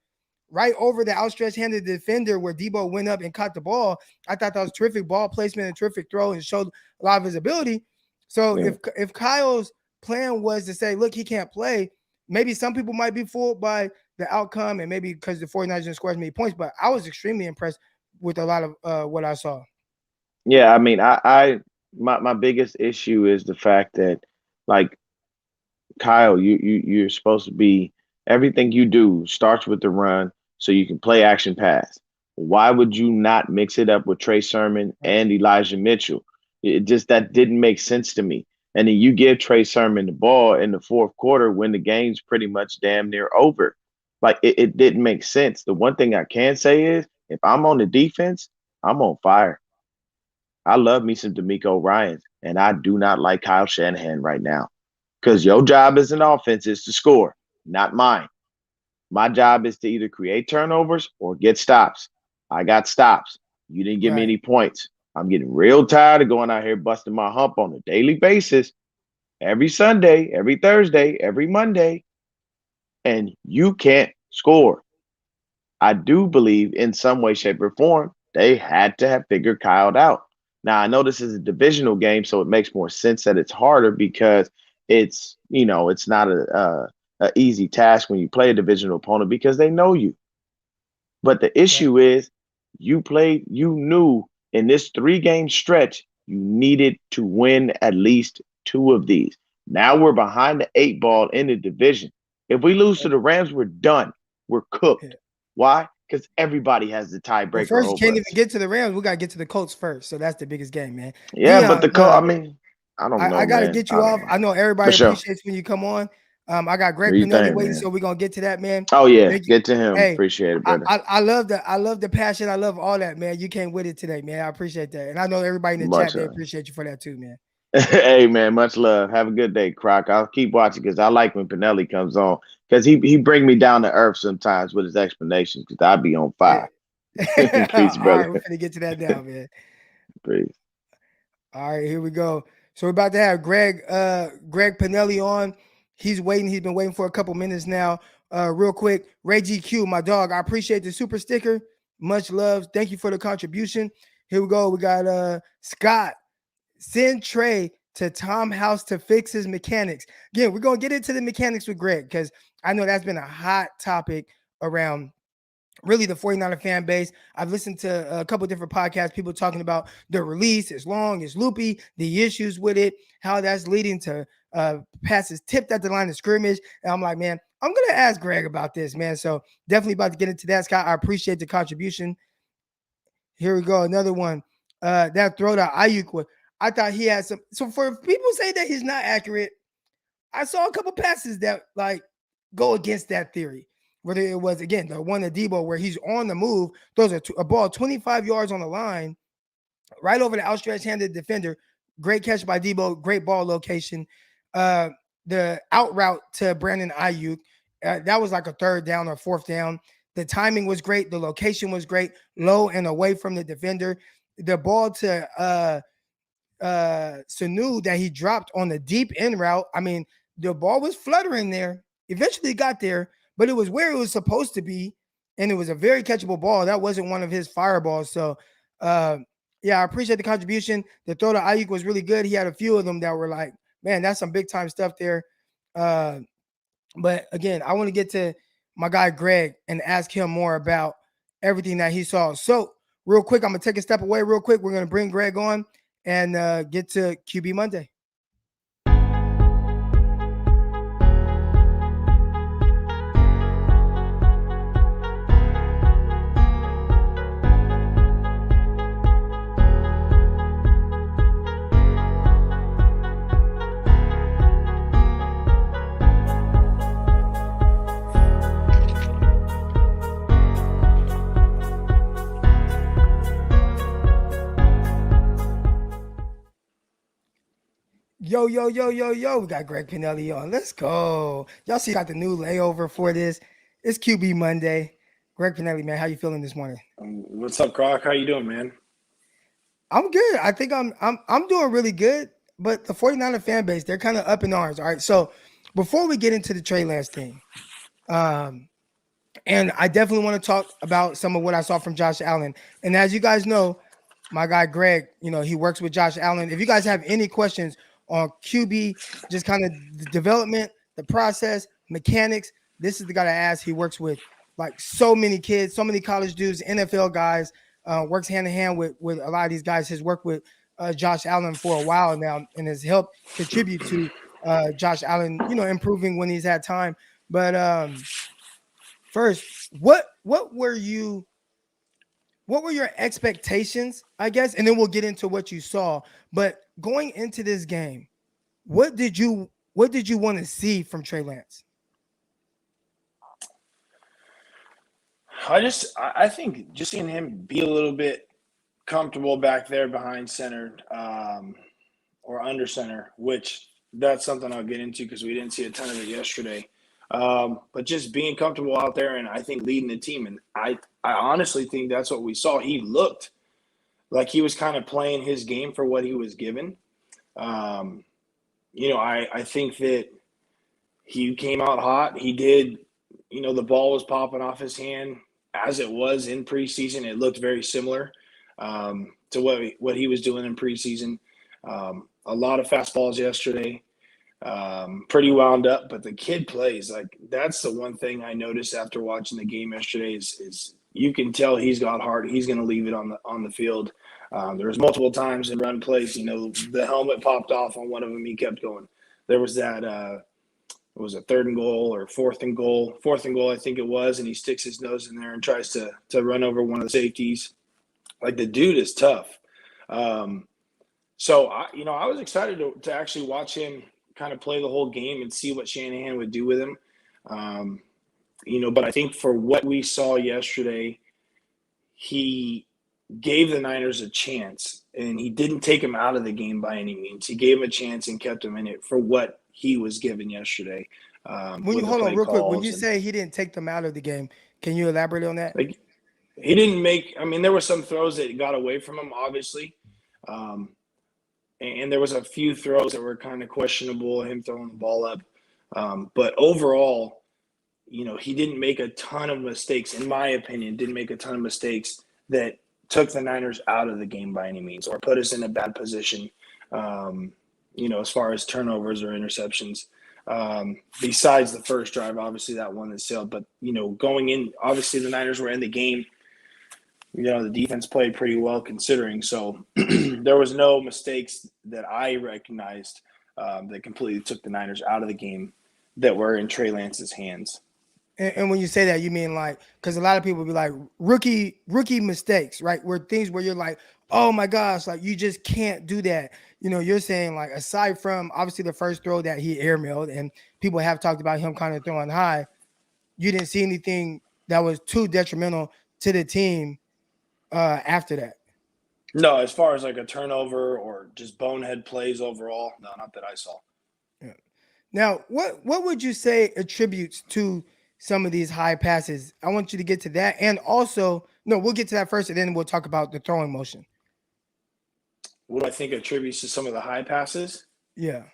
right over the outstretched handed defender where Deebo went up and caught the ball. I thought that was terrific ball placement and terrific throw and showed a lot of his ability. So if Kyle's plan was to say, look, he can't play, maybe some people might be fooled by the outcome and maybe because the 49ers didn't score as many points, but I was extremely impressed with a lot of what I saw. Yeah, I mean, my biggest issue is the fact that, like, Kyle, you're supposed to be, everything you do starts with the run so you can play action pass. Why would you not mix it up with Trey Sermon and Elijah Mitchell? That didn't make sense to me. And then you give Trey Sermon the ball in the fourth quarter when the game's pretty much damn near over. Like, it didn't make sense. The one thing I can say is if I'm on the defense, I'm on fire. I love me some D'Amico Ryans, and I do not like Kyle Shanahan right now because your job as an offense is to score, not mine. My job is to either create turnovers or get stops. I got stops. You didn't give me any points. I'm getting real tired of going out here busting my hump on a daily basis, every Sunday, every Thursday, every Monday, and you can't score. I do believe in some way, shape, or form, they had to have figured Kyle out. Now, I know this is a divisional game, so it makes more sense that it's harder because it's not a easy task when you play a divisional opponent because they know you. But the issue is you knew in this 3-game stretch, you needed to win at least 2 of these. Now we're behind the 8 ball in the division. If we lose to the Rams, we're done. We're cooked. Why? Because every has the tiebreaker. Well, first, you can't even get to the Rams. We got to get to the Colts first. So that's the biggest game, man. Yeah, but the Colts, I mean, I don't know. I got to get you off. I know everybody appreciates when you come on. I got Greg Pinelli waiting, so we're going to get to that, man. Oh, yeah. Get to him. Hey, appreciate it, brother. I love the passion. I love all that, man. You came with it today, man. I appreciate that. And I know everybody in the chat, they appreciate you for that too, man. Hey, man, much love. Have a good day, Croc. I'll keep watching because I like when Pinelli comes on because he bring me down to earth sometimes with his explanations because I be on fire. Yeah. Peace, brother. All right, we're going to get to that now, man. Peace. All right, here we go. So we're about to have Greg Pinelli on. He's waiting. He's been waiting for a couple minutes now. Real quick, Ray GQ, my dog. I appreciate the super sticker. Much love. Thank you for the contribution. Here we go. We got Scott. Send Trey to Tom House to fix his mechanics. Again, we're going to get into the mechanics with Greg because I know that's been a hot topic around really the 49er fan base. I've listened to a couple different podcasts, people talking about the release, it's long, it's loopy, the issues with it, how that's leading to passes tipped at the line of scrimmage. And I'm like, man, I'm going to ask Greg about this, man. So definitely about to get into that, Scott. I appreciate the contribution. Here we go. Another one. That throw to Ayuk, I thought he had some. So for people say that he's not accurate, I saw a couple passes that like go against that theory. Whether it was, again, the one to Debo where he's on the move, throws a ball 25 yards on the line, right over the outstretched handed defender. Great catch by Debo, great ball location. The out route to Brandon Ayuk, that was like a third down or fourth down. The timing was great. The location was great, low and away from the defender. The ball to Sanu that he dropped on the deep end route. I mean, the ball was fluttering there. Eventually got there, but it was where it was supposed to be, and it was a very catchable ball. That wasn't one of his fireballs. So, yeah, I appreciate the contribution. The throw to Ayuk was really good. He had a few of them that were like, man, that's some big time stuff there. But again, I want to get to my guy Greg and ask him more about everything that he saw. So real quick, I'm going to take a step away real quick. We're going to bring Greg on and get to QB Monday. Yo, we got Greg Pinelli on. Let's go. Y'all see, got the new layover for this. It's QB Monday. Greg Pinelli, man, how you feeling this morning? What's up, Croc? How you doing, man? I'm good. I think I'm doing really good, but the 49er fan base, they're kind of up in arms. All right. So before we get into the Trey Lance thing, and I definitely want to talk about some of what I saw from Josh Allen. And as you guys know, my guy Greg, he works with Josh Allen. If you guys have any questions on QB, just kind of the development, the process, mechanics, this is the guy to ask. He works with like so many kids, so many college dudes, NFL guys, works hand in hand with a lot of these guys. Has worked with Josh Allen for a while now and has helped contribute to Josh Allen, improving when he's had time. But first, what were your expectations, I guess, and then we'll get into what you saw. But going into this game, what did you want to see from Trey Lance? I think just seeing him be a little bit comfortable back there behind center or under center, which that's something I'll get into because we didn't see a ton of it yesterday. But just being comfortable out there and I think leading the team. And I honestly think that's what we saw. He looked like he was kind of playing his game for what he was given. I think that he came out hot. He did, the ball was popping off his hand as it was in preseason. It looked very similar to what he was doing in preseason. A lot of fastballs yesterday. Pretty wound up, but the kid plays. Like, that's the one thing I noticed after watching the game yesterday is you can tell he's got heart. He's going to leave it on the field. There was multiple times in run plays, the helmet popped off on one of them. He kept going. There was that it was a 3rd and goal or 4th and goal, I think it was, and he sticks his nose in there and tries to run over one of the safeties. Like, the dude is tough. So I was excited to actually watch him kind of play the whole game and see what Shanahan would do with him. But I think for what we saw yesterday, he gave the Niners a chance, and he didn't take him out of the game by any means. He gave him a chance and kept him in it for what he was given yesterday. Hold on real quick. When you say he didn't take them out of the game, can you elaborate on that? Like, he didn't make – there were some throws that got away from him, obviously. And there was a few throws that were kind of questionable, him throwing the ball up. But overall, he didn't make a ton of mistakes, in my opinion, that took the Niners out of the game by any means or put us in a bad position, as far as turnovers or interceptions. besides the first drive, obviously that one that sailed. But, going in, obviously the Niners were in the game. The defense played pretty well considering. So there was no mistakes that I recognized that completely took the Niners out of the game that were in Trey Lance's hands. And when you say that, you mean like, because a lot of people be like rookie mistakes, right? Where things where you're like, oh my gosh, like you just can't do that. You're saying like, aside from obviously the first throw that he airmailed, and people have talked about him kind of throwing high, you didn't see anything that was too detrimental to the team after that. No, as far as like a turnover or just bonehead plays overall, no, not that I saw. Yeah. Now, what would you say attributes to some of these high passes? I want you to get to that. And also, no, we'll get to that first, and then we'll talk about the throwing motion. What do I think attributes to some of the high passes? Yeah.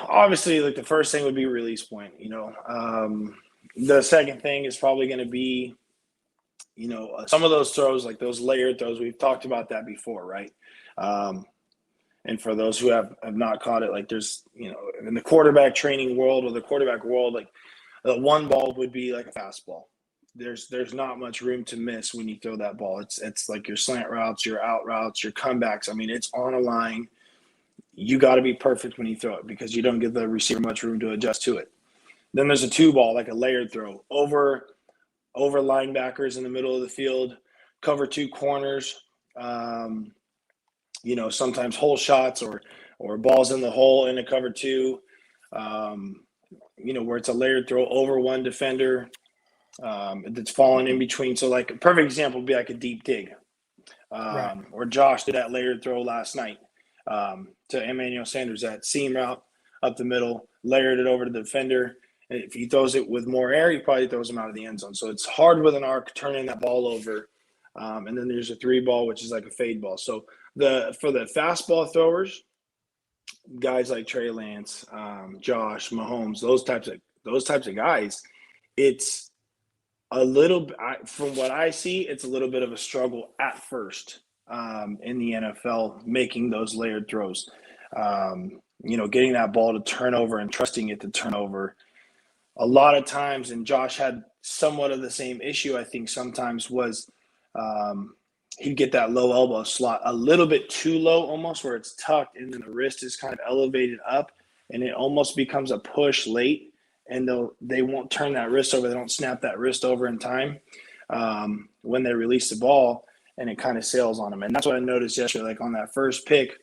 Obviously, like the first thing would be release point. The second thing is probably going to be, some of those throws, like those layered throws. We've talked about that before, right? And for those who have not caught it, like there's, in the quarterback training world or the quarterback world, like the one ball would be like a fastball. There's not much room to miss when you throw that ball. It's like your slant routes, your out routes, your comebacks. I mean, it's on a line. You got to be perfect when you throw it because you don't give the receiver much room to adjust to it. Then there's a two ball, like a layered throw over linebackers in the middle of the field, cover two corners, sometimes hole shots or balls in the hole in a cover two, where it's a layered throw over one defender that's falling in between. So like a perfect example would be like a deep dig. Right. Or Josh did that layered throw last night to Emmanuel Sanders, that seam route up the middle, layered it over to the defender. And if he throws it with more air, he probably throws him out of the end zone. So it's hard with an arc turning that ball over. And then there's a three ball, which is like a fade ball. So for the fastball throwers, guys like Trey Lance, Josh, Mahomes, those types of guys, it's a little, from what I see, it's a little bit of a struggle at first in the NFL, making those layered throws. Getting that ball to turn over and trusting it to turn over. A lot of times, and Josh had somewhat of the same issue, I think sometimes, was he'd get that low elbow slot a little bit too low almost, where it's tucked and then the wrist is kind of elevated up and it almost becomes a push late, and they won't turn that wrist over. They don't snap that wrist over in time when they release the ball, and it kind of sails on them. And that's what I noticed yesterday. Like on that first pick,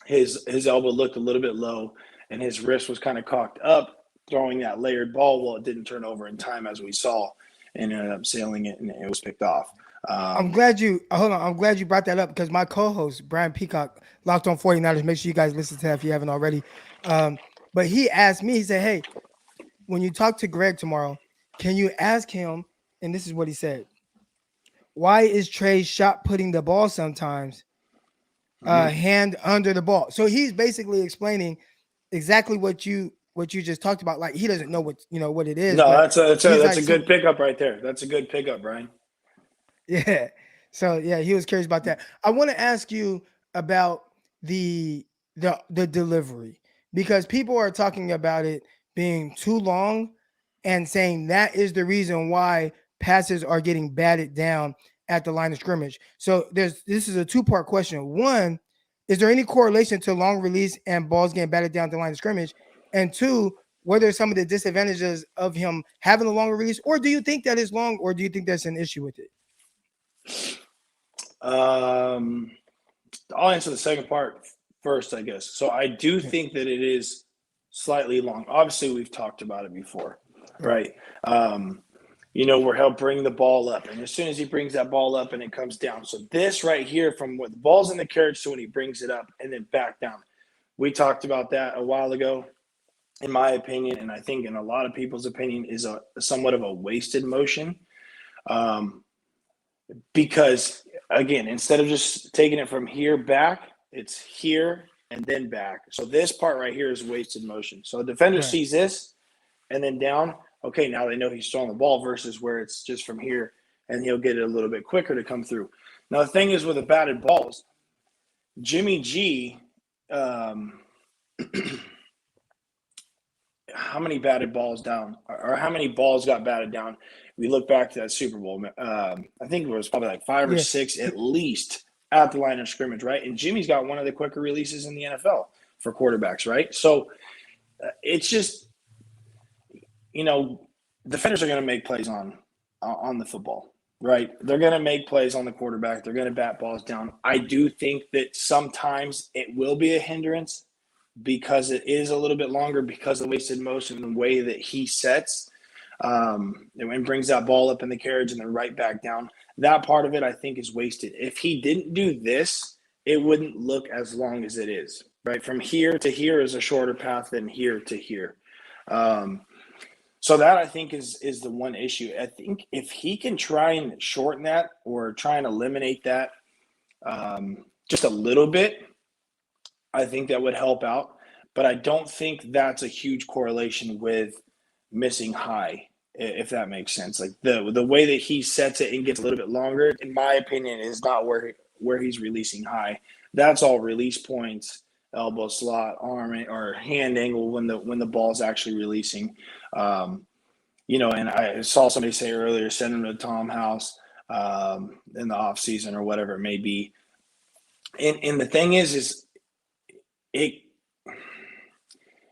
his elbow looked a little bit low and his wrist was kind of cocked up, throwing that layered ball. Well, it didn't turn over in time, as we saw, and ended up sailing it, and it was picked off. I'm glad you brought that up, because my co-host Brian Peacock, Locked On 49ers, make sure you guys listen to that if you haven't already. But he asked me, he said, hey, when you talk to Greg tomorrow, can you ask him, and this is what he said, why is Trey shot putting the ball sometimes hand under the ball? So he's basically explaining exactly what you just talked about. Like, he doesn't know what it is. No, that's a like, good pickup right there. That's a good pickup, Brian. Yeah. So yeah, he was curious about that. I want to ask you about the delivery, because people are talking about it being too long and saying that is the reason why passes are getting batted down at the line of scrimmage. So this is a two-part question. One, is there any correlation to long release and balls getting batted down at the line of scrimmage? And two, what are some of the disadvantages of him having a longer release? Or do you think that is long, or do you think there's an issue with it? I'll answer the second part first, I guess. So I do think that it is slightly long. Obviously, we've talked about it before, right? Where he'll bring the ball up, and as soon as he brings that ball up and it comes down. So this right here, from what the ball's in the carriage to when he brings it up and then back down. We talked about that a while ago. In my opinion, and I think in a lot of people's opinion, is a somewhat of a wasted motion. Because again, instead of just taking it from here back, it's here and then back. So this part right here is wasted motion. So a defender sees this and then down. Okay, now they know he's throwing the ball, versus where it's just from here and he'll get it a little bit quicker to come through. Now, the thing is with the batted balls, Jimmy G, how many batted balls down, or how many balls got batted down. We look back to that Super Bowl. I think it was probably like 5 or 6 at least at the line of scrimmage, right? And Jimmy's got one of the quicker releases in the NFL for quarterbacks, right? So it's just, defenders are going to make plays on the football, right? They're going to make plays on the quarterback. They're going to bat balls down. I do think that sometimes it will be a hindrance because it is a little bit longer because of the wasted motion and the way that he sets and brings that ball up in the carriage and then right back down. That part of it, I think, is wasted. If he didn't do this, it wouldn't look as long as it is, right? From here to here is a shorter path than here to here. So that, I think, is the one issue. I think if he can try and shorten that or try and eliminate that just a little bit, I think that would help out. But I don't think that's a huge correlation with missing high, if that makes sense. Like the way that he sets it and gets a little bit longer, in my opinion, is not where he's releasing high. That's all release points, elbow slot, arm or hand angle when the ball's actually releasing. And I saw somebody say earlier, send him to Tom House in the off season or whatever it may be. And the thing is it,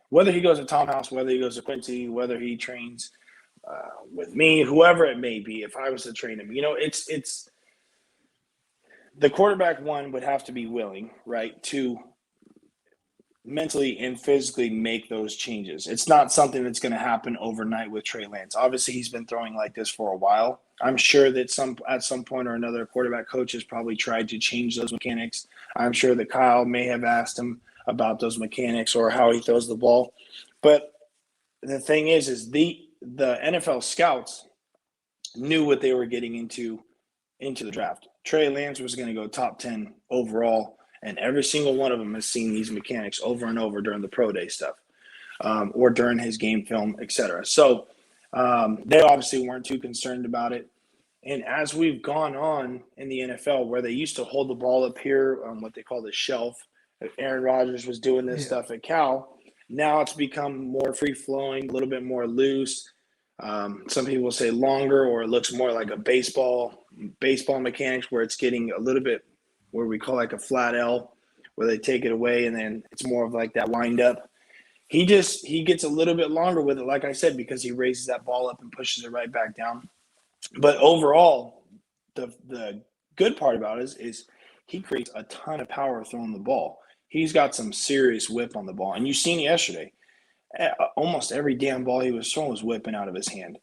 whether he goes to Tom House, whether he goes to Quincy, whether he trains with me, whoever it may be, if I was to train him, it's the quarterback one would have to be willing, right, to mentally and physically make those changes. It's not something that's going to happen overnight with Trey Lance. Obviously, he's been throwing like this for a while. I'm sure that at some point or another, quarterback coach has probably tried to change those mechanics. I'm sure that Kyle may have asked him about those mechanics or how he throws the ball. But the thing is the NFL scouts knew what they were getting into the draft. Trey Lance was going to go top 10 overall, and every single one of them has seen these mechanics over and over during the pro day stuff or during his game film, etc. So they obviously weren't too concerned about it. And as we've gone on in the NFL, where they used to hold the ball up here on what they call the shelf, Aaron Rodgers was doing this stuff at Cal. Now it's become more free-flowing, a little bit more loose. Some people say longer, or it looks more like a baseball mechanics, where it's getting a little bit where we call like a flat L, where they take it away and then it's more of like that wind up. He gets a little bit longer with it, like I said, because he raises that ball up and pushes it right back down. But overall, the good part about it is he creates a ton of power throwing the ball. He's got some serious whip on the ball. And you've seen it yesterday. Almost every damn ball he was throwing was whipping out of his hand.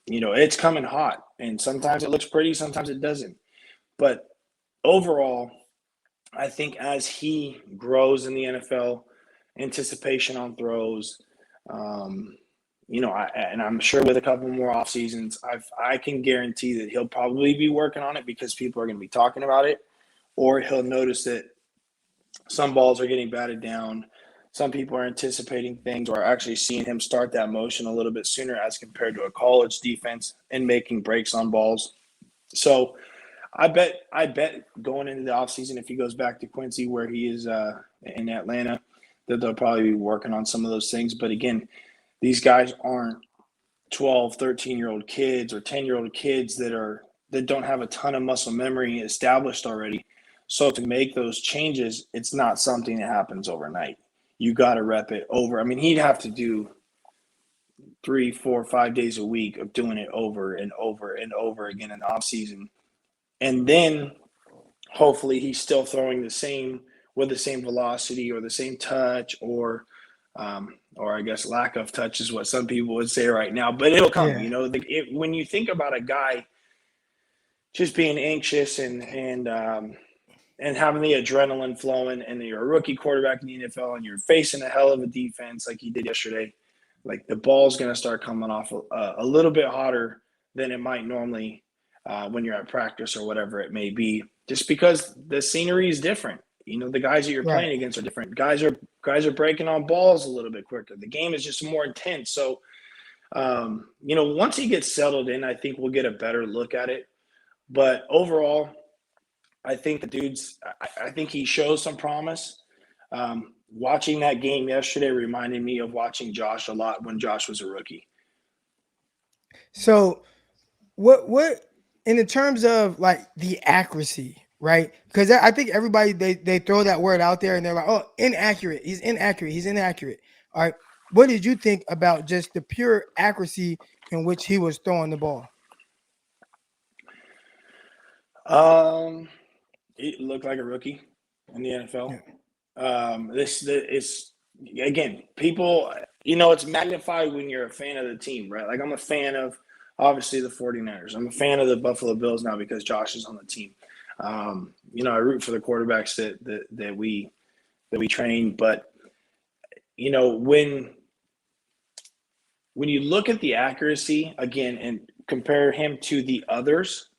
It's coming hot. And sometimes it looks pretty, sometimes it doesn't. But overall, I think as he grows in the NFL, anticipation on throws, and I'm sure with a couple more off seasons, I can guarantee that he'll probably be working on it because people are going to be talking about it, or he'll notice that some balls are getting batted down. Some people are anticipating things or actually seeing him start that motion a little bit sooner as compared to a college defense and making breaks on balls. So I bet going into the offseason, if he goes back to Quincy where he is in Atlanta, that they'll probably be working on some of those things. But again, these guys aren't 12, 13-year-old kids or 10-year-old kids that don't have a ton of muscle memory established already. So to make those changes, it's not something that happens overnight. You got to rep it over. I mean, he'd have to do 3, 4, 5 days a week of doing it over and over and over again in the off season. And then hopefully he's still throwing with the same velocity or the same touch or I guess lack of touch is what some people would say right now, but it'll come, when you think about a guy just being anxious and having the adrenaline flowing, and you're a rookie quarterback in the NFL and you're facing a hell of a defense like he did yesterday, like the ball's going to start coming off a little bit hotter than it might normally when you're at practice or whatever it may be, just because the scenery is different. The guys that you're playing against are different. Guys are breaking on balls a little bit quicker. The game is just more intense. So, once he gets settled in, I think we'll get a better look at it. But overall, I think I think he shows some promise. watching that game yesterday reminded me of watching Josh a lot when Josh was a rookie. So what in the terms of like the accuracy, right? Because I think everybody they throw that word out there and they're like, oh, inaccurate. He's inaccurate. He's inaccurate. All right. What did you think about just the pure accuracy in which he was throwing the ball? It looked like a rookie in the NFL. Yeah. This is again, people, it's magnified when you're a fan of the team, right? Like I'm a fan of obviously the 49ers. I'm a fan of the Buffalo Bills now because Josh is on the team. I root for the quarterbacks that we train, but when you look at the accuracy again and compare him to the others,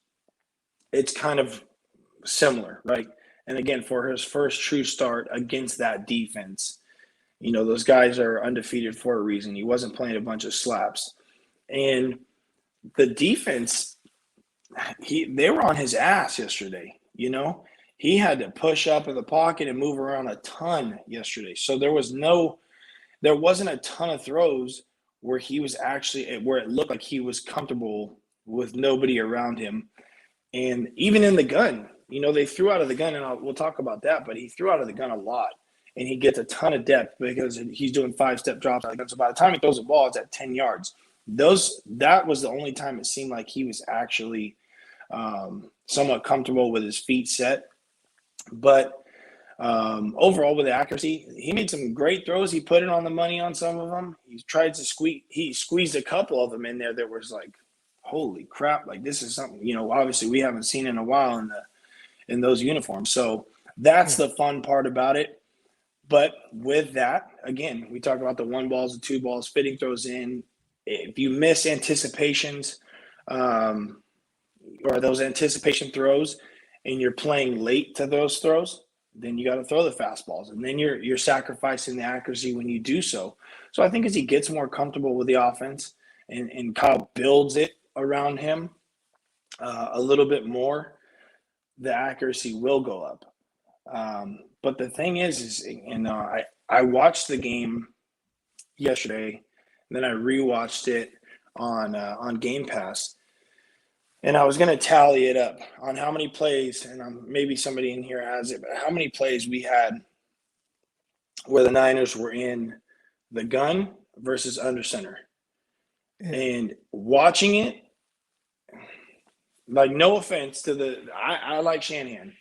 it's kind of similar, right? And again, for his first true start against that defense, those guys are undefeated for a reason. He wasn't playing a bunch of slaps. And the defense, they were on his ass yesterday, He had to push up in the pocket and move around a ton yesterday. So there wasn't a ton of throws where where it looked like he was comfortable with nobody around him. And even in the gun, they threw out of the gun, and we'll talk about that, but he threw out of the gun a lot. And he gets a ton of depth because he's doing 5-step drops. So by the time he throws the ball, it's at 10 yards. That was the only time it seemed like he was actually somewhat comfortable with his feet set. But overall, with the accuracy, he made some great throws. He put it on the money on some of them. He squeezed a couple of them in there that was like, holy crap, like this is something, obviously we haven't seen in a while in those uniforms. So that's the fun part about it. But with that, again, we talk about the 1 balls, the 2 balls, fitting throws in. If you miss anticipations or those anticipation throws and you're playing late to those throws, then you got to throw the fastballs. And then you're sacrificing the accuracy when you do so. So I think as he gets more comfortable with the offense and Kyle builds it around him a little bit more, the accuracy will go up. But the thing is I watched the game yesterday, and then I rewatched it on Game Pass, and I was going to tally it up on how many plays, and maybe somebody in here has it, but how many plays we had where the Niners were in the gun versus under center. And watching it, like, no offense to I like Shanahan,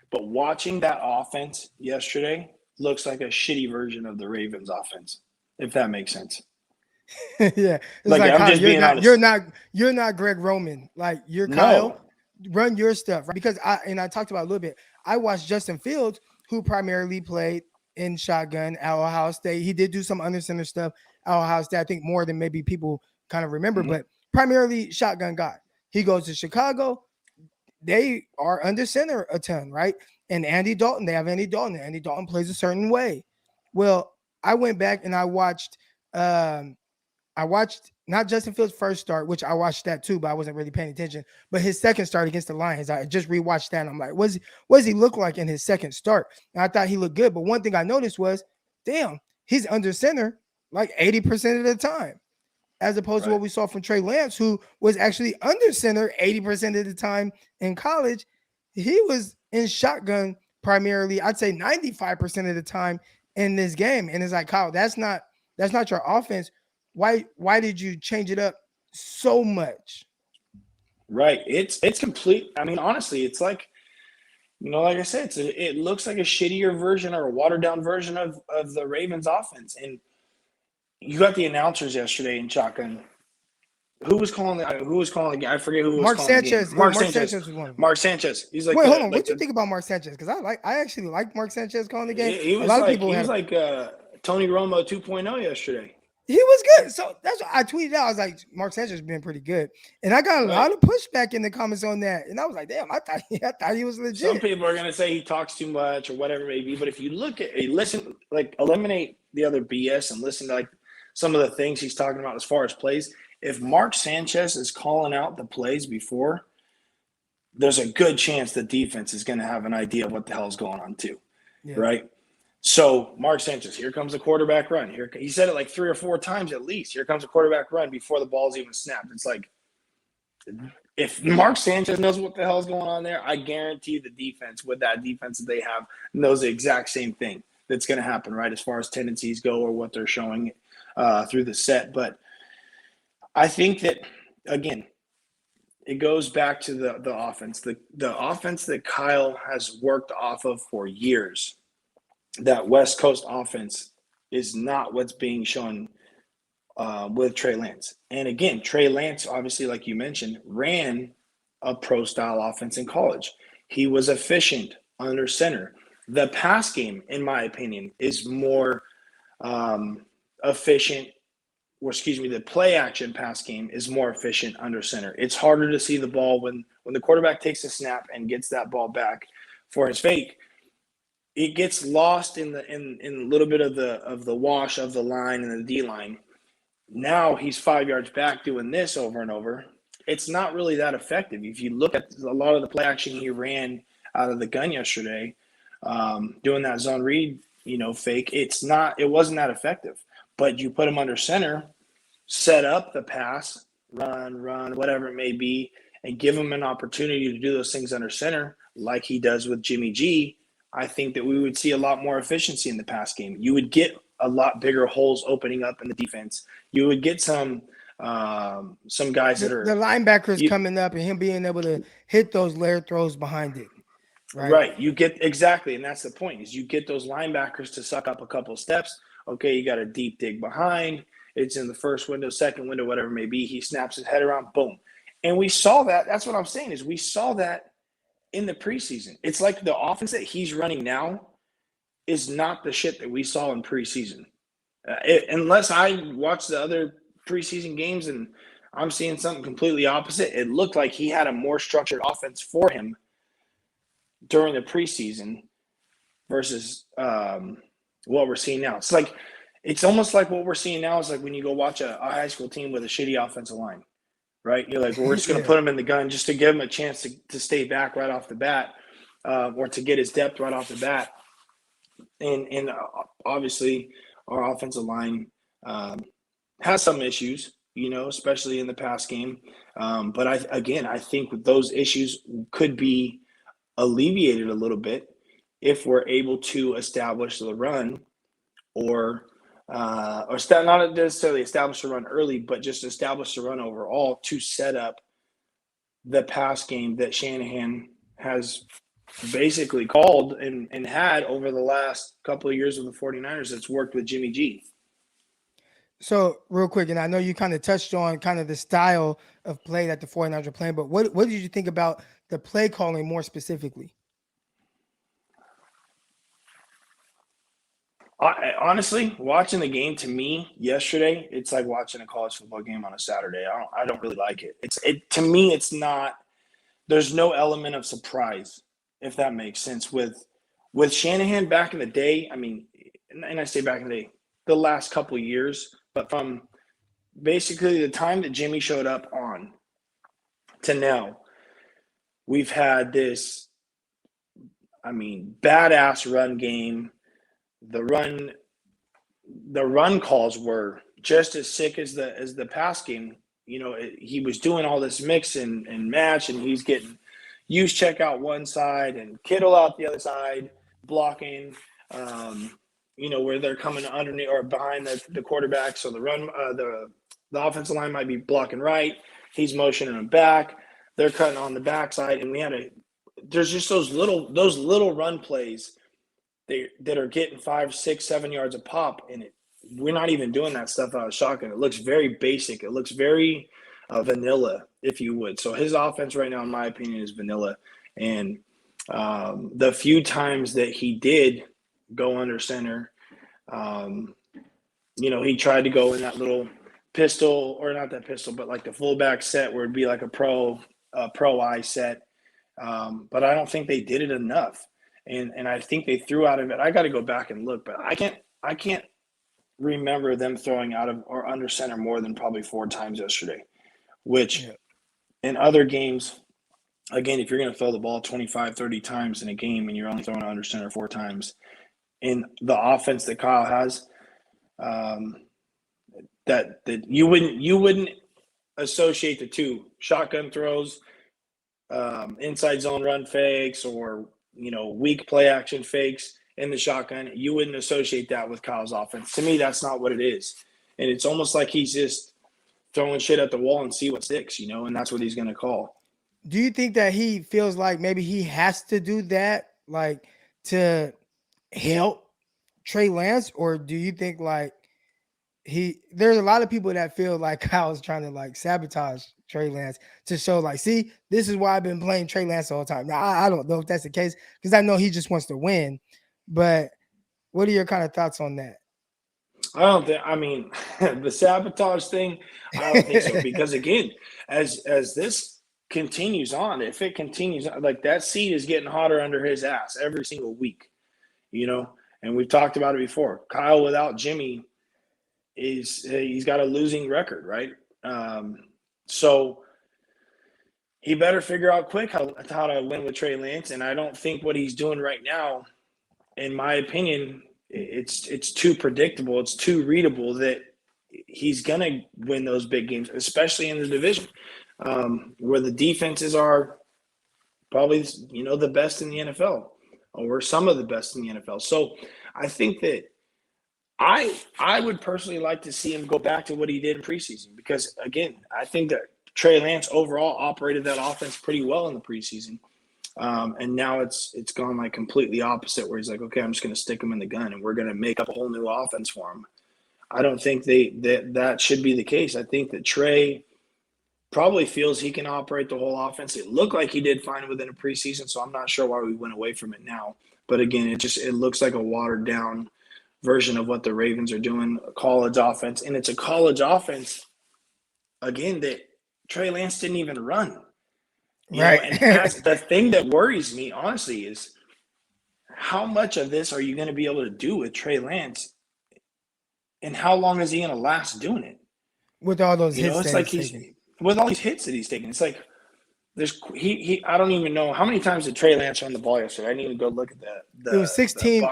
but watching that offense yesterday looks like a shitty version of the Ravens offense, if that makes sense. Yeah. It's like I'm just being honest. You're not Greg Roman. Like, you're No. Kyle. Run your stuff, right? Because I talked about it a little bit. I watched Justin Fields, who primarily played in shotgun at Ohio State. He did do some under center stuff at Ohio State, I think more than maybe people kind of remember, but primarily shotgun guy. He goes to Chicago. They are under center a ton, right? And Andy Dalton, they have Andy Dalton. Andy Dalton plays a certain way. Well, I went back and I watched not Justin Fields' first start, which I watched that too, but I wasn't really paying attention. But his second start against the Lions, I just rewatched that. And I'm like, what does he look like in his second start? And I thought he looked good. But one thing I noticed was, damn, he's under center like 80% of the time, as opposed to what we saw from Trey Lance, who was actually under center 80% of the time in college. He was in shotgun primarily, I'd say 95% of the time in this game. And it's like, Kyle, that's not your offense. Why did you change it up so much? Right. It's complete. I mean, honestly, it's like, like I said, it looks like a shittier version or a watered down version of the Ravens offense. And you got the announcers yesterday in shotgun. Who was calling the game? I forget who was Mark calling Sanchez. the game. Mark Sanchez was one of them. Mark Sanchez. He's like, wait, hold on. What do you think about Mark Sanchez? Because I actually like Mark Sanchez calling the game. He was like Tony Romo 2.0 yesterday. He was good. So that's what I tweeted out. I was like, Mark Sanchez has been pretty good. And I got a lot of pushback in the comments on that. And I was like, damn, I thought he was legit. Some people are going to say he talks too much or whatever it may be. But if you eliminate the other BS and listen to like some of the things he's talking about as far as plays, if Mark Sanchez is calling out the plays before, there's a good chance the defense is going to have an idea of what the hell is going on too. Yeah. Right? So Mark Sanchez, here comes a quarterback run. Here he said it like 3 or 4 times at least. Here comes a quarterback run before the ball's even snapped. It's like, if Mark Sanchez knows what the hell's going on there, I guarantee the defense, with that defense that they have, knows the exact same thing that's going to happen, right, as far as tendencies go or what they're showing through the set. But I think that, again, it goes back to the offense. The offense that Kyle has worked off of for years, that West Coast offense, is not what's being shown with Trey Lance. And again, Trey Lance, obviously, like you mentioned, ran a pro-style offense in college. He was efficient under center. The pass game, in my opinion, is more efficient. Or excuse me, the play action pass game is more efficient under center. It's harder to see the ball when the quarterback takes a snap and gets that ball back for his fake. It gets lost in a little bit of the wash of the line and the D line. Now he's 5 yards back doing this over and over. It's not really that effective. If you look at a lot of the play action he ran out of the gun yesterday, doing that zone read, fake, it wasn't that effective. But you put him under center, set up the pass, run, whatever it may be, and give him an opportunity to do those things under center like he does with Jimmy G, I think that we would see a lot more efficiency in the pass game. You would get a lot bigger holes opening up in the defense. You would get some guys that are – the linebackers coming up and him being able to hit those layer throws behind it. Right. You get – exactly, and that's the point, is you get those linebackers to suck up a couple steps. Okay, you got a deep dig behind. It's in the first window, second window, whatever it may be. He snaps his head around, boom. And we saw that. That's what I'm saying, is we saw that in the preseason. It's like the offense that he's running now is not the shit that we saw in preseason. Unless I watch the other preseason games and I'm seeing something completely opposite, it looked like he had a more structured offense for him during the preseason versus what we're seeing now. It's almost like what we're seeing now is like when you go watch a high school team with a shitty offensive line, right? You're like, well, we're just going to put him in the gun just to give him a chance to stay back right off the bat, or to get his depth right off the bat. And obviously our offensive line has some issues, especially in the pass game. But I think those issues could be alleviated a little bit if we're able to establish the run, or not necessarily establish the run early, but just establish the run overall to set up the pass game that Shanahan has basically called and had over the last couple of years of the 49ers that's worked with Jimmy G. So real quick, and I know you kind of touched on kind of the style of play that the 49ers are playing, but what did you think about the play calling more specifically? Honestly, watching the game, to me yesterday, it's like watching a college football game on a Saturday. I don't really like it. To me, it's not. There's no element of surprise, if that makes sense. With Shanahan back in the day, I mean, and I say back in the day, the last couple of years, but from basically the time that Jimmy showed up on to now, we've had this, badass run game. The run calls were just as sick as the pass game. He was doing all this mix and match, and he's getting use check out one side and Kittle out the other side, blocking. Where they're coming underneath or behind the quarterback. So the run, the offensive line might be blocking right. He's motioning them back. They're cutting on the backside, and there's just those little run plays that are getting 5, 6, 7 yards a pop, and we're not even doing that stuff out of shotgun. It looks very basic. It looks very vanilla, if you would. So his offense right now, in my opinion, is vanilla. And the few times that he did go under center, he tried to go in that little pistol, or not that pistol, but like the fullback set where it'd be like a pro eye set. But I don't think they did it enough. And I think they threw out of it. I got to go back and look, but I can't remember them throwing out of or under center more than probably 4 times yesterday, which in other games, again, if you're going to throw the ball 25, 30 times in a game and you're only throwing under center 4 times, in the offense that Kyle has. That you wouldn't associate the two shotgun throws, inside zone run fakes, or weak play action fakes in the shotgun. You wouldn't associate that with Kyle's offense. To me, that's not what it is, and it's almost like he's just throwing shit at the wall and see what sticks, and that's what he's going to call. Do you think that he feels like maybe he has to do that, like, to help Trey Lance, or do you think like there's a lot of people that feel like Kyle's trying to like sabotage Trey Lance to show like, see, this is why I've been playing Trey Lance all the time. Now, I don't know if that's the case because I know he just wants to win, but what are your kind of thoughts on that? I mean, the sabotage thing, I don't think so. Because again, as this continues on, if it continues, like that seat is getting hotter under his ass every single week, and we've talked about it before. Kyle without Jimmy he's got a losing record, right? So he better figure out quick how to win with Trey Lance. And I don't think what he's doing right now, in my opinion, it's too predictable. It's too readable that he's going to win those big games, especially in the division, where the defenses are probably, the best in the NFL, or some of the best in the NFL. So I think that I would personally like to see him go back to what he did in preseason, because, again, I think that Trey Lance overall operated that offense pretty well in the preseason. And now it's gone like completely opposite, where he's like, okay, I'm just going to stick him in the gun and we're going to make up a whole new offense for him. I don't think that should be the case. I think that Trey probably feels he can operate the whole offense. It looked like he did fine within a preseason, so I'm not sure why we went away from it now. But again, it looks like a watered down version of what the Ravens are doing, a college offense. And it's a college offense, again, that Trey Lance didn't even run. Right. And that's the thing that worries me, honestly, is how much of this are you going to be able to do with Trey Lance, and how long is he going to last doing it? With all those hits, it's like with all these hits that he's taking. It's like I don't even know how many times did Trey Lance run the ball yesterday. I need to go look at that. It was 16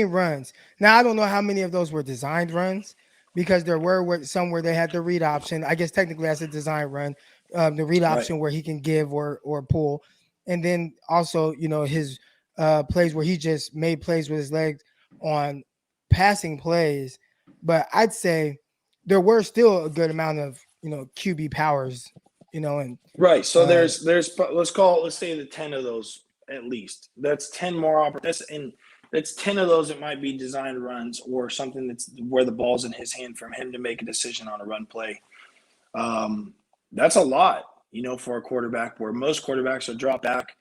runs. Now I don't know how many of those were designed runs, because there were some where they had the read option. I guess technically that's a design run. The read option where he can give or pull, and then also his plays where he just made plays with his legs on passing plays. But I'd say there were still a good amount of QB powers, and right. So there's let's say the 10 of those at least. That's 10 more opportunities, that's 10 of those that might be designed runs, or something that's where the ball's in his hand from him to make a decision on a run play. That's a lot, for a quarterback, where most quarterbacks are drop back.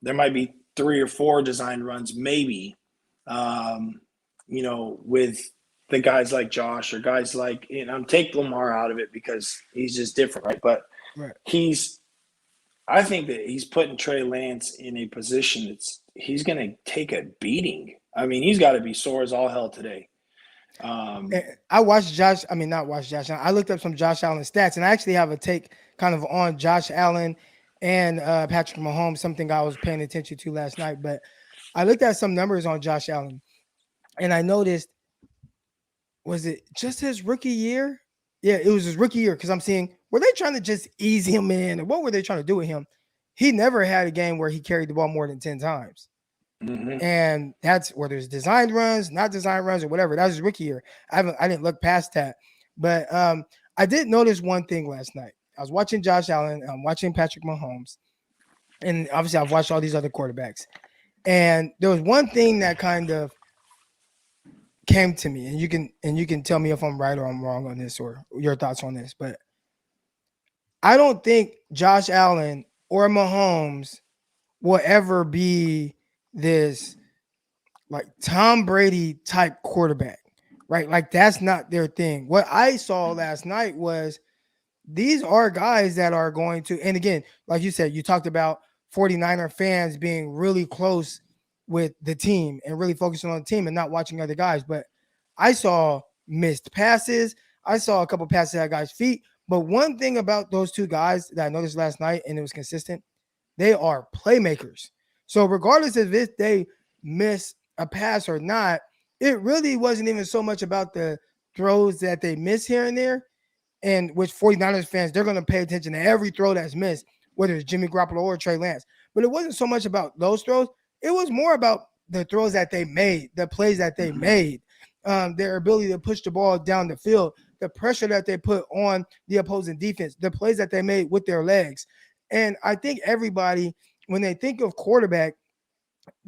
There might be 3 or 4 designed runs, maybe, with the guys like Josh, or guys like, take Lamar out of it because he's just different, right? But I think that he's putting Trey Lance in a position he's going to take a beating. I mean, he's got to be sore as all hell today. I watched Josh. I mean, not watched Josh Allen. I looked up some Josh Allen stats, and I actually have a take kind of on Josh Allen and Patrick Mahomes, something I was paying attention to last night. But I looked at some numbers on Josh Allen, and I noticed, was it just his rookie year? Yeah, it was his rookie year, because I'm seeing, were they trying to just ease him in, or what were they trying to do with him? He never had a game where he carried the ball more than 10 times. Mm-hmm. And that's whether it's designed runs, not designed runs, or whatever. That was his rookie year. I didn't look past that. But I did notice one thing last night. I was watching Josh Allen, I'm watching Patrick Mahomes, and obviously I've watched all these other quarterbacks. And there was one thing that kind of came to me, and you can tell me if I'm right or I'm wrong on this, or your thoughts on this. But I don't think Josh Allen or Mahomes will ever be this like Tom Brady type quarterback, right? Like, that's not their thing. What I saw last night was these are guys that are going to, and again, like you said, you talked about 49er fans being really close with the team and really focusing on the team and not watching other guys. But I saw missed passes. I saw a couple passes at guys' feet. But one thing about those two guys that I noticed last night, and it was consistent, they are playmakers. So regardless of if they miss a pass or not, it really wasn't even so much about the throws that they miss here and there. And with 49ers fans, they're going to pay attention to every throw that's missed, whether it's Jimmy Garoppolo or Trey Lance. But it wasn't so much about those throws. It was more about the throws that they made, the plays that they made, their ability to push the ball down the field, the pressure that they put on the opposing defense, the plays that they made with their legs. And I think everybody, when they think of quarterback,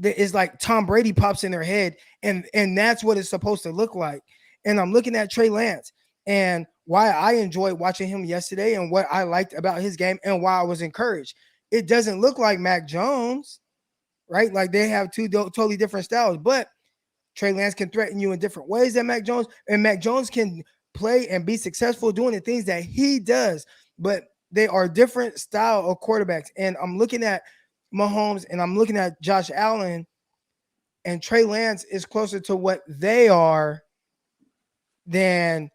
it's like Tom Brady pops in their head, and that's what it's supposed to look like. And I'm looking at Trey Lance and why I enjoyed watching him yesterday and what I liked about his game and why I was encouraged. It doesn't look like Mac Jones, right? Like they have two totally different styles, but Trey Lance can threaten you in different ways than Mac Jones, and Mac Jones can play and be successful doing the things that he does, but they are different style of quarterbacks. And I'm looking at Mahomes and I'm looking at Josh Allen, and Trey Lance is closer to what they are than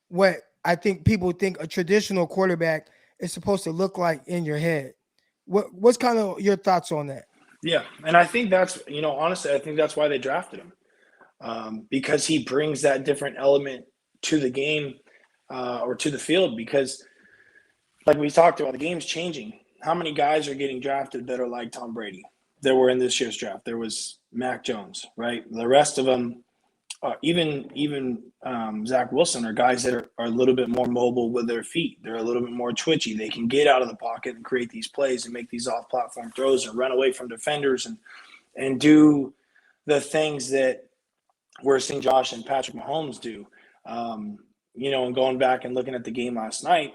what I think people think a traditional quarterback is supposed to look like in your head. What's kind of your thoughts on that? Yeah, and I think that's, honestly, I think that's why they drafted him, because he brings that different element to the game or to the field. Because, like we talked about, the game's changing. How many guys are getting drafted that are like Tom Brady that were in this year's draft? There was Mac Jones, right? The rest of them, even Zach Wilson, are guys that are a little bit more mobile with their feet. They're a little bit more twitchy. They can get out of the pocket and create these plays and make these off-platform throws and run away from defenders and do the things that we're seeing Josh and Patrick Mahomes do. And going back and looking at the game last night,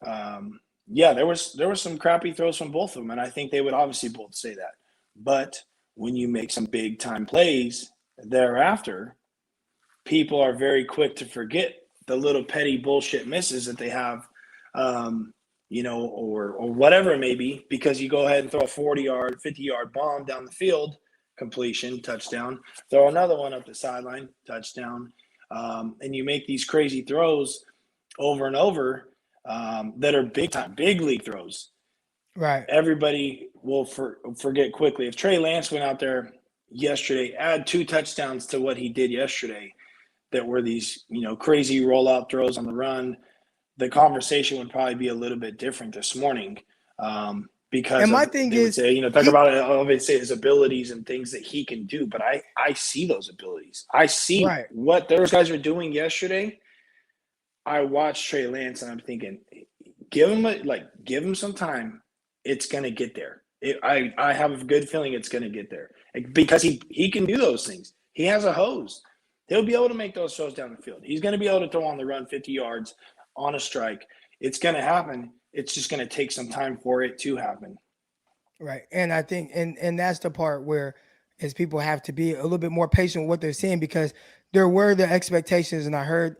there was some crappy throws from both of them, and I think they would obviously both say that. But when you make some big-time plays thereafter, people are very quick to forget the little petty bullshit misses that they have, or whatever it may be, because you go ahead and throw a 40-yard, 50-yard bomb down the field, completion, touchdown, throw another one up the sideline, touchdown, and you make these crazy throws over and over that are big league throws. Right. Everybody will forget quickly. If Trey Lance went out there yesterday, add 2 touchdowns to what he did yesterday, that were these, crazy rollout throws on the run, the conversation would probably be a little bit different this morning. Because and my thing is, talk about it, obviously his abilities and things that he can do, but I see those abilities. I see what those guys are doing yesterday. I watched Trey Lance and I'm thinking, give him some time. It's going to get there. I have a good feeling it's going to get there because he can do those things. He has a hose. He'll be able to make those throws down the field. He's going to be able to throw on the run 50 yards on a strike. It's going to happen. It's just going to take some time for it to happen. Right. And I think, and that's the part where as people have to be a little bit more patient with what they're seeing, because there were the expectations. And I heard,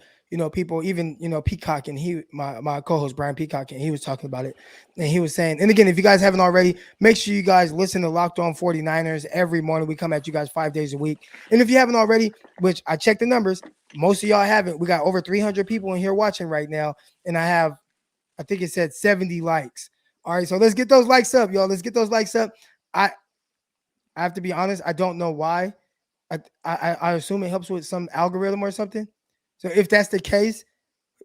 people, even, Peacock, and my co-host Brian Peacock, and he was talking about it. And he was saying, and again, if you guys haven't already, make sure you guys listen to Locked On 49ers every morning. We come at you guys 5 days a week. And if you haven't already, which I checked the numbers, most of y'all haven't. We got over 300 people in here watching right now. And I think it said 70 likes. All right. So let's get those likes up, y'all. Let's get those likes up. I have to be honest. I don't know why. I assume it helps with some algorithm or something. So if that's the case,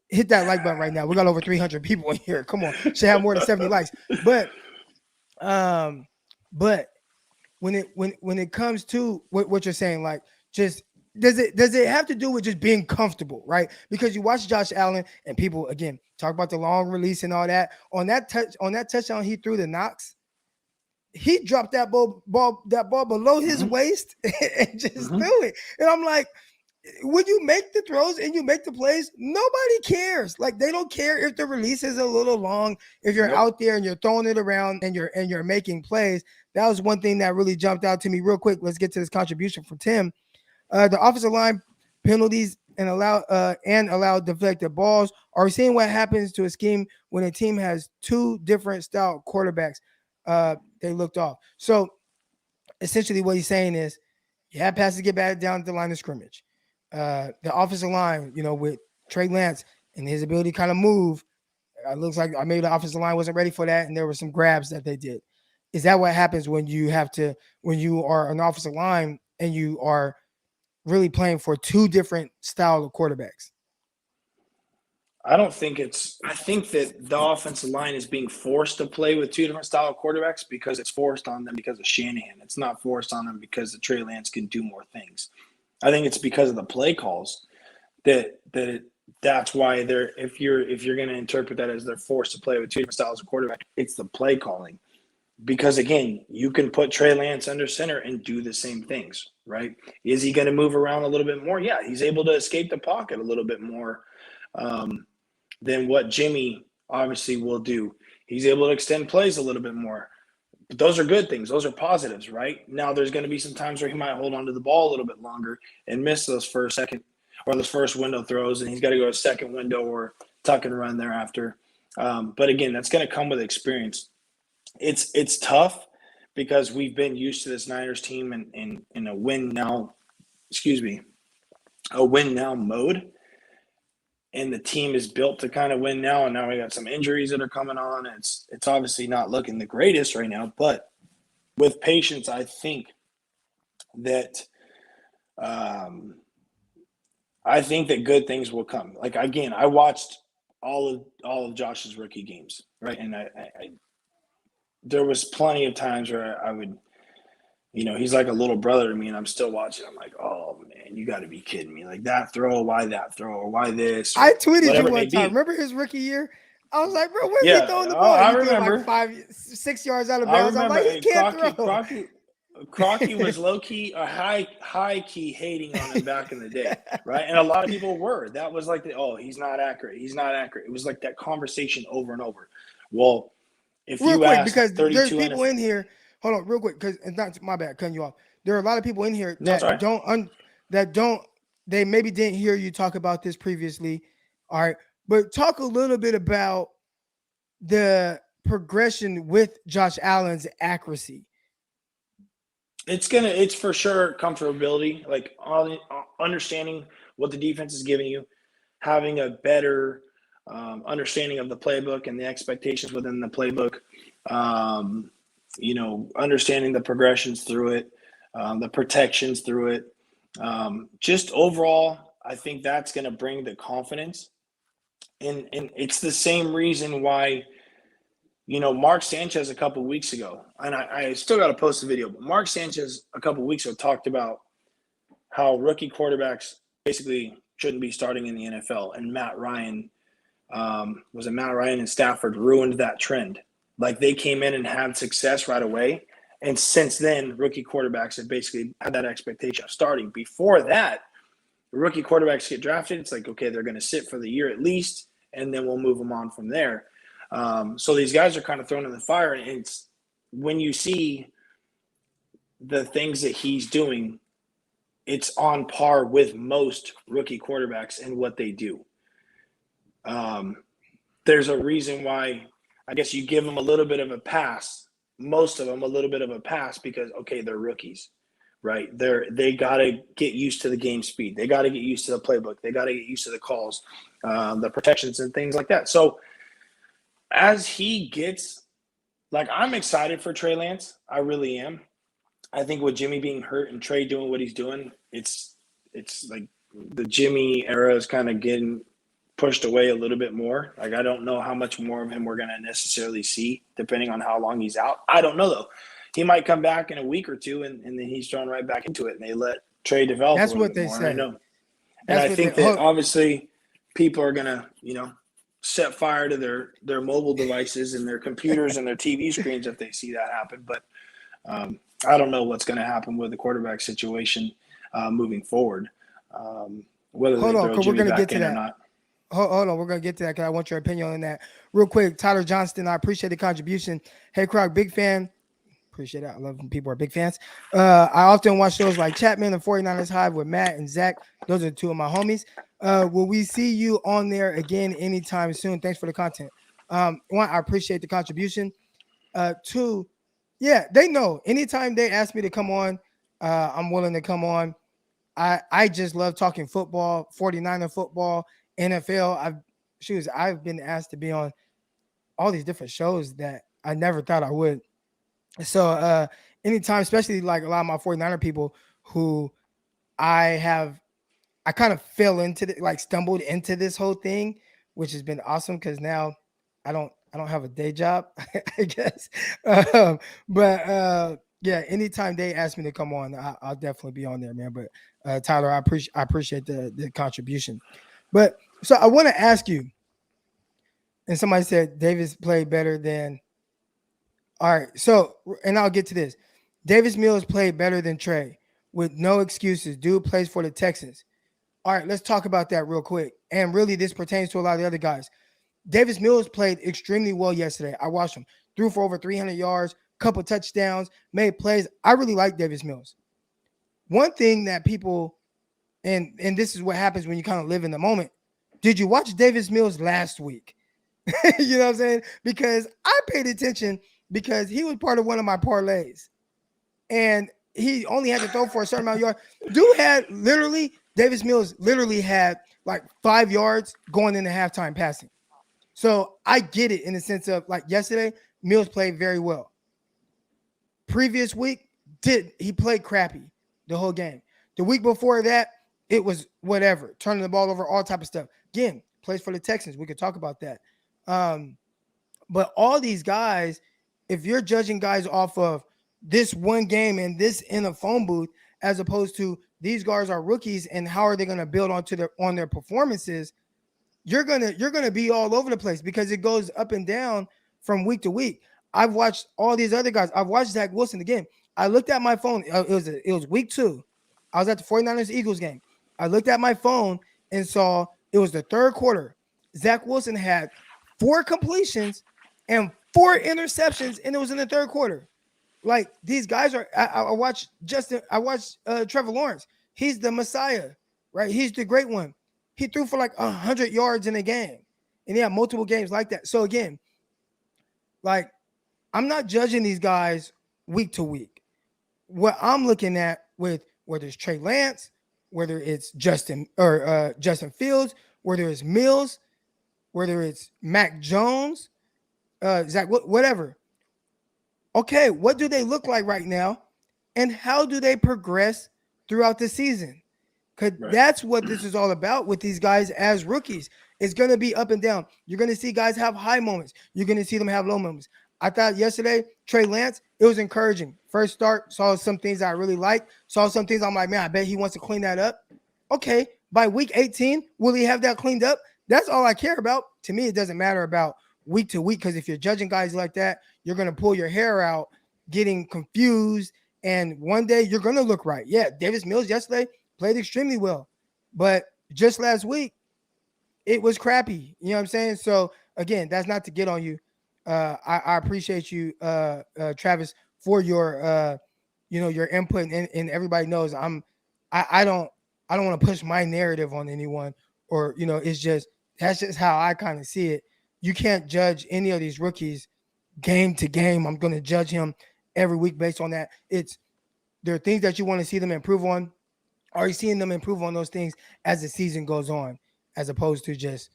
hit that like button right now. We got over 300 people in here. Come on, should have more than 70 likes. But when it comes to what you're saying, like, just does it have to do with just being comfortable, right? Because you watch Josh Allen and people again talk about the long release and all that. On that touchdown he threw to Knox, he dropped that ball below his waist and just threw it. And I'm like, when you make the throws and you make the plays, nobody cares. Like, they don't care if the release is a little long, if you're out there and you're throwing it around and you're making plays. That was one thing that really jumped out to me real quick. Let's get to this contribution from Tim. The offensive line penalties and allow deflected balls. Are we seeing what happens to a scheme when a team has 2 different style quarterbacks? They looked off. So essentially what he's saying is you have passes get back down to the line of scrimmage. The offensive line, with Trey Lance and his ability to kind of move, it looks like maybe the offensive line wasn't ready for that, and there were some grabs that they did. Is that what happens when you are an offensive line and you are really playing for two different style of quarterbacks? I think that the offensive line is being forced to play with two different style of quarterbacks because it's forced on them because of Shanahan. It's not forced on them because the Trey Lance can do more things. I think it's because of the play calls that's why they're, if you're going to interpret that as they're forced to play with two different styles of quarterback, it's the play calling. Because again, you can put Trey Lance under center and do the same things, right? Is he going to move around a little bit more? Yeah, he's able to escape the pocket a little bit more than what Jimmy obviously will do. He's able to extend plays a little bit more. But those are good things. Those are positives, right? Now there's going to be some times where he might hold on to the ball a little bit longer and miss those first window throws, and he's got to go a second window or tuck and run thereafter. But again, that's going to come with experience. It's tough because we've been used to this Niners team in a win now mode. And the team is built to kind of win now. And now we got some injuries that are coming on. It's obviously not looking the greatest right now, but with patience, I think that good things will come. Like, again, I watched all of Josh's rookie games, right? And I there was plenty of times where I would, he's like a little brother to me, and I'm still watching. I'm like, oh man, you got to be kidding me! Like, that throw, why that throw, or why this? Or I tweeted you one time. Remember his rookie year? I was like, bro, where's he throwing the ball? I remember. Like 5-6 yards out of bounds. I'm like, he can't throw. Crocky was low-key or high-key hating on him back in the day, right? And a lot of people were. That was like, he's not accurate. He's not accurate. It was like that conversation over and over. Well, if real you quick, ask because 32 there's people in here. Hold on, real quick, because it's not my bad cutting you off. There are a lot of people in here that they maybe didn't hear you talk about this previously. All right, but talk a little bit about the progression with Josh Allen's accuracy. It's for sure comfortability, like understanding what the defense is giving you, having a better understanding of the playbook and the expectations within the playbook. Understanding the progressions through it, the protections through it. Just overall, I think that's going to bring the confidence. And it's the same reason why, Mark Sanchez a couple weeks ago, and I still got to post the video, but Mark Sanchez a couple weeks ago talked about how rookie quarterbacks basically shouldn't be starting in the NFL. And Matt Ryan and Stafford ruined that trend. Like, they came in and had success right away. And since then, rookie quarterbacks have basically had that expectation of starting. Before that, rookie quarterbacks get drafted. It's like, okay, they're going to sit for the year at least, and then we'll move them on from there. So these guys are kind of thrown in the fire. And it's when you see the things that he's doing, it's on par with most rookie quarterbacks and what they do. There's a reason why I guess you give them a little bit of a pass, most of them a little bit of a pass, because, okay, they're rookies, right? They got to get used to the game speed. They got to get used to the playbook. They got to get used to the calls, the protections and things like that. So as he gets, like, I'm excited for Trey Lance. I really am. I think with Jimmy being hurt and Trey doing what he's doing, it's like the Jimmy era is kind of getting pushed away a little bit more. Like, I don't know how much more of him we're going to necessarily see depending on how long he's out. I don't know, though. He might come back in a week or two, and then he's thrown right back into it, and they let Trey develop. That's what they say. I know. And I think that obviously people are going to, set fire to their mobile devices and their computers and their TV screens if they see that happen. But I don't know what's going to happen with the quarterback situation moving forward. Whether they throw Jimmy back in or not. Hold on, we're going to get to that because I want your opinion on that. Real quick, Tyler Johnston, I appreciate the contribution. Hey, Croc, big fan. Appreciate it. I love when people are big fans. I often watch shows like Chapman and 49ers Hive with Matt and Zach. Those are two of my homies. Will we see you on there again anytime soon? Thanks for the content. One, I appreciate the contribution. Two, yeah, they know. Anytime they ask me to come on, I'm willing to come on. I just love talking football, 49er football, NFL. I've been asked to be on all these different shows that I never thought I would. So anytime, especially like a lot of my 49er people who I kind of stumbled into this whole thing, which has been awesome because now I don't have a day job, I guess. Yeah, anytime they ask me to come on, I'll definitely be on there, man. But Tyler, I appreciate the contribution. But so I want to ask you, and somebody said Davis played better than. All right, so and I'll get to this. Davis Mills played better than Trey with no excuses. Dude plays for the Texans. All right, let's talk about that real quick. And really, this pertains to a lot of the other guys. Davis Mills played extremely well yesterday. I watched him. Threw for over 300 yards, couple touchdowns, made plays. I really like Davis Mills. One thing that people, and this is what happens when you kind of live in the moment. Did you watch Davis Mills last week? You know what I'm saying? Because I paid attention because he was part of one of my parlays. And he only had to throw for a certain amount of yards. Dude had Davis Mills literally had like 5 yards going into halftime passing. So I get it in the sense of like yesterday, Mills played very well. Previous week, he played crappy the whole game. The week before that, it was whatever, turning the ball over, all type of stuff. Again, plays for the Texans. We could talk about that. But all these guys, if you're judging guys off of this one game and this in a phone booth, as opposed to these guys are rookies and how are they going to build on their performances, you're gonna be all over the place because it goes up and down from week to week. I've watched all these other guys. I've watched Zach Wilson again. I looked at my phone. It was week 2. I was at the 49ers Eagles game. I looked at my phone and saw it was the third quarter. Zach Wilson had 4 completions and 4 interceptions, and it was in the third quarter. Like these guys are. I watched Trevor Lawrence. He's the Messiah, right? He's the great one. He threw for like 100 yards in a game, and he had multiple games like that. So again, like I'm not judging these guys week to week. What I'm looking at with whether it's Trey Lance, whether it's Justin Fields, whether it's Mills, whether it's Mac Jones, Zach, whatever. Okay, what do they look like right now, and how do they progress throughout the season? Because that's what this is all about with these guys as rookies. It's going to be up and down. You're going to see guys have high moments. You're going to see them have low moments. I thought yesterday, Trey Lance, it was encouraging. First start, saw some things I really liked. Saw some things I'm like, man, I bet he wants to clean that up. Okay, by week 18, will he have that cleaned up? That's all I care about. To me, it doesn't matter about week to week because if you're judging guys like that, you're going to pull your hair out, getting confused, and one day you're going to look right. Yeah, Davis Mills yesterday played extremely well, but just last week, it was crappy. You know what I'm saying? So, again, that's not to get on you. I appreciate you, Travis, for your, your input, and everybody knows I don't want to push my narrative on anyone, or that's just how I kind of see it. You can't judge any of these rookies game to game. I'm going to judge him every week based on that. There are things that you want to see them improve on. Are you seeing them improve on those things as the season goes on, as opposed to just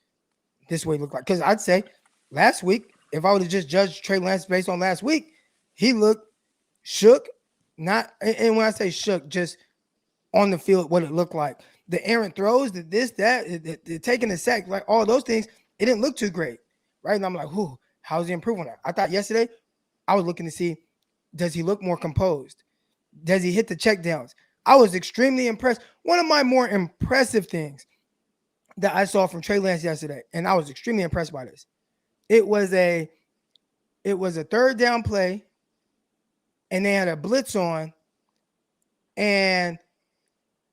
this way look like? Because I'd say last week, if I would have just judged Trey Lance based on last week, he looked shook. And when I say shook, just on the field, what it looked like. The errant throws, the taking the sack, like all those things, it didn't look too great, right? And I'm like, how's he improving on that? I thought yesterday, I was looking to see, does he look more composed? Does he hit the checkdowns? I was extremely impressed. One of my more impressive things that I saw from Trey Lance yesterday, and I was extremely impressed by this. It was a third down play, and they had a blitz on, and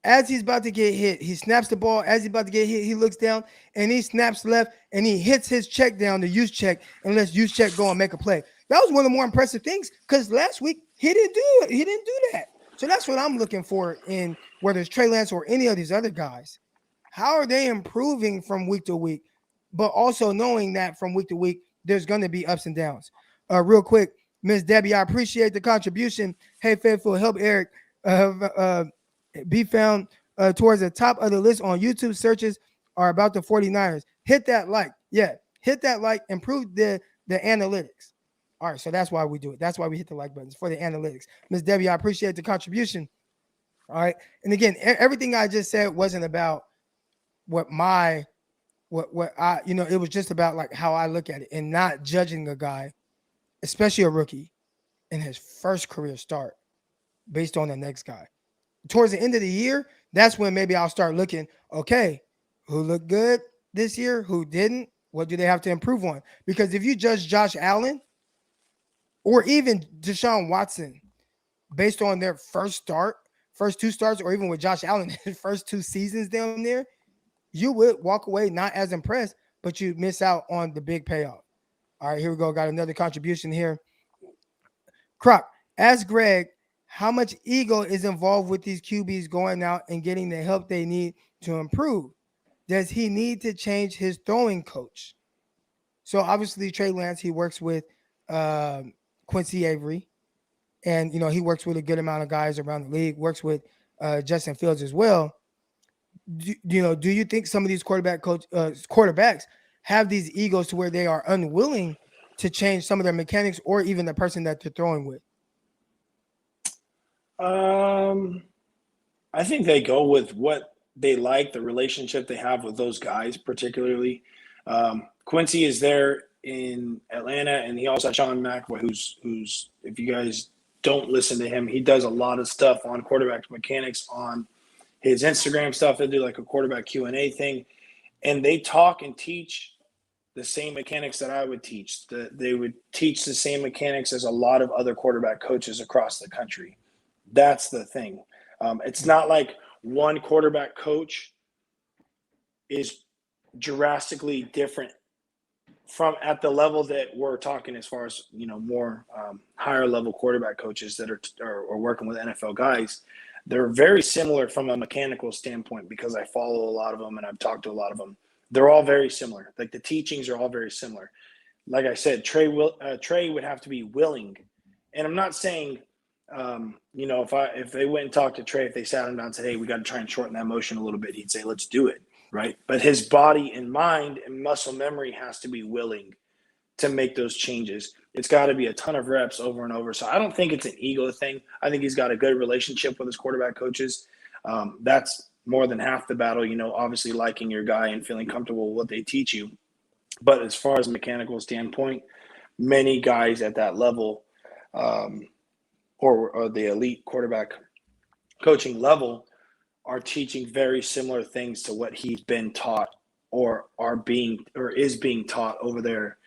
as he's about to get hit, he snaps the ball. As he's about to get hit, he looks down, and he snaps left, and he hits his check down, the use check, and lets use check go and make a play. That was one of the more impressive things because last week he didn't do it. He didn't do that. So that's what I'm looking for in whether it's Trey Lance or any of these other guys. How are they improving from week to week, but also knowing that from week to week, there's going to be ups and downs. Real quick, Miss Debbie, I appreciate the contribution. Hey, Faithful, help Eric be found towards the top of the list on YouTube searches are about the 49ers. Hit that like. Yeah, hit that like. Improve the analytics. All right, so that's why we do it. That's why we hit the like buttons for the analytics. Miss Debbie, I appreciate the contribution. All right. And again, everything I just said wasn't about what I, it was just about like how I look at it and not judging a guy, especially a rookie, in his first career start based on the next guy. Towards the end of the year, that's when maybe I'll start looking, okay, who looked good this year, who didn't, what do they have to improve on? Because if you judge Josh Allen or even Deshaun Watson based on their first two starts, or even with Josh Allen, his first two seasons down there, you would walk away not as impressed, but you miss out on the big payoff. All right, here we go. Got another contribution here. Croc, ask Greg how much ego is involved with these QBs going out and getting the help they need to improve. Does he need to change his throwing coach? So obviously Trey Lance, he works with Quincy Avery, and he works with a good amount of guys around the league. Works with Justin Fields as well. Do you think some of these quarterbacks have these egos to where they are unwilling to change some of their mechanics or even the person that they're throwing with? I think they go with what they like, the relationship they have with those guys, particularly. Quincy is there in Atlanta, and he also has Sean McAvoy, who's if you guys don't listen to him, he does a lot of stuff on quarterback mechanics on his Instagram stuff. They do like a quarterback Q&A thing, and they talk and teach the same mechanics that I would teach. They would teach the same mechanics as a lot of other quarterback coaches across the country. That's the thing. It's not like one quarterback coach is drastically different from at the level that we're talking as far as, more higher level quarterback coaches that are working with NFL guys. They're very similar from a mechanical standpoint because I follow a lot of them and I've talked to a lot of them. They're all very similar. Like the teachings are all very similar. Like I said, Trey would have to be willing. And I'm not saying, if they went and talked to Trey, if they sat him down and said, hey, we got to try and shorten that motion a little bit, he'd say, let's do it. Right. But his body and mind and muscle memory has to be willing to make those changes. It's got to be a ton of reps over and over. So I don't think it's an ego thing. I think he's got a good relationship with his quarterback coaches. That's more than half the battle, obviously liking your guy and feeling comfortable with what they teach you. But as far as mechanical standpoint, many guys at that level or the elite quarterback coaching level are teaching very similar things to what he's been taught or is being taught over there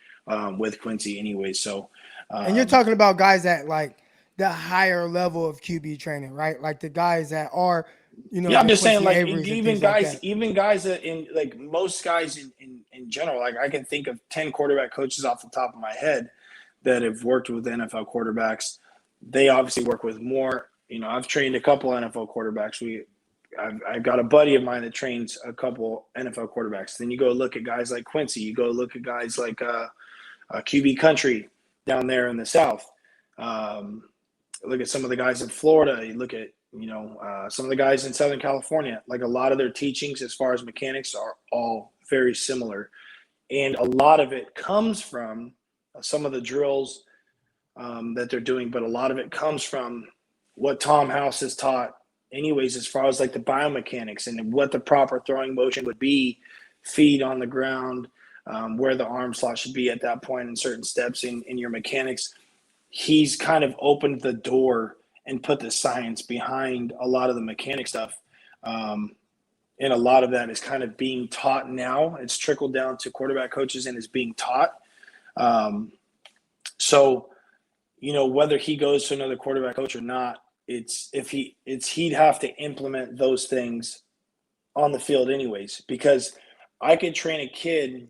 with Quincy anyway. So, and you're talking about guys at like the higher level of QB training, right? Like the guys that are, yeah, I'm just saying, like Averys even guys that in like most guys in general, like I can think of 10 quarterback coaches off the top of my head that have worked with NFL quarterbacks. They obviously work with more. I've trained a couple NFL quarterbacks. I've got a buddy of mine that trains a couple NFL quarterbacks. Then you go look at guys like Quincy. You go look at guys like QB Country down there in the South. Look at some of the guys in Florida. You look at, some of the guys in Southern California. Like a lot of their teachings as far as mechanics are all very similar. And a lot of it comes from some of the drills that they're doing, but a lot of it comes from what Tom House has taught anyways, as far as like the biomechanics and what the proper throwing motion would be, feet on the ground, where the arm slot should be at that point in certain steps in your mechanics. He's kind of opened the door and put the science behind a lot of the mechanic stuff. And a lot of that is kind of being taught now. It's trickled down to quarterback coaches and is being taught. So, whether he goes to another quarterback coach or not, he'd have to implement those things on the field anyways, because I could train a kid,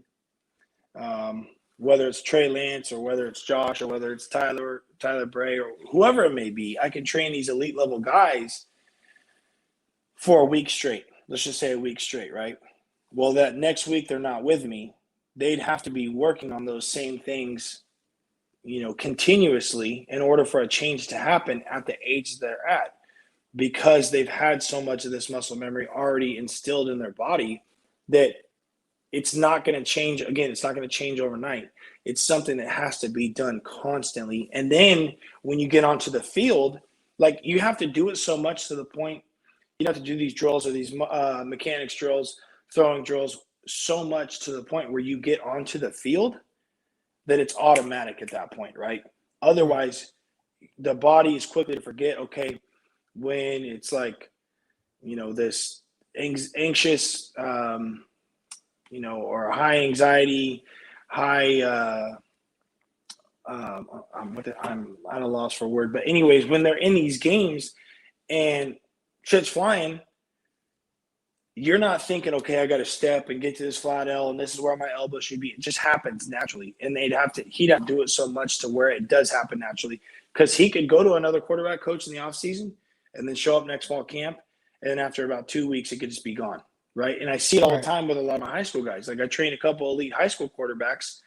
whether it's Trey Lance or whether it's Josh or whether it's Tyler Bray or whoever it may be. I can train these elite level guys for a week straight. Let's just say a week straight, right? Well, that next week they're not with me. They'd have to be working on those same things, continuously in order for a change to happen at the age they're at, because they've had so much of this muscle memory already instilled in their body that it's not going to change. Again, it's not going to change overnight. It's something that has to be done constantly. And then when you get onto the field, like you have to do it so much to the point you have to do these drills or these mechanics drills, throwing drills so much to the point where you get onto the field that it's automatic at that point, right? Otherwise, the body is quickly to forget, okay, when it's like, this anxious, or high anxiety, high, I'm at a loss for a word. But anyways, when they're in these games and shit's flying, you're not thinking, okay, I got to step and get to this flat L, and this is where my elbow should be. It just happens naturally. And he'd have to do it so much to where it does happen naturally, because he could go to another quarterback coach in the offseason and then show up next fall camp. And after about 2 weeks, it could just be gone. Right. And I see it all the time with a lot of my high school guys. Like, I train a couple elite high school quarterbacks,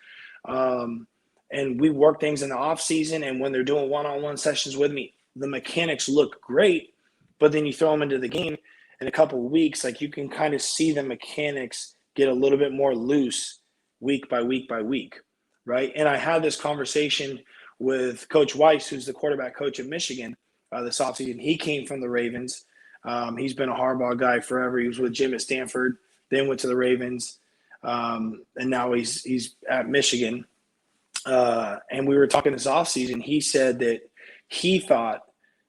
and we work things in the off season. And when they're doing one-on-one sessions with me, the mechanics look great, but then you throw them into the game in a couple of weeks, like, you can kind of see the mechanics get a little bit more loose week by week by week, right? And I had this conversation with Coach Weiss, who's the quarterback coach at Michigan this offseason. He came from the Ravens. He's been a Harbaugh guy forever. He was with Jim at Stanford, then went to the Ravens, and now he's at Michigan. And we were talking this offseason. He said that he thought,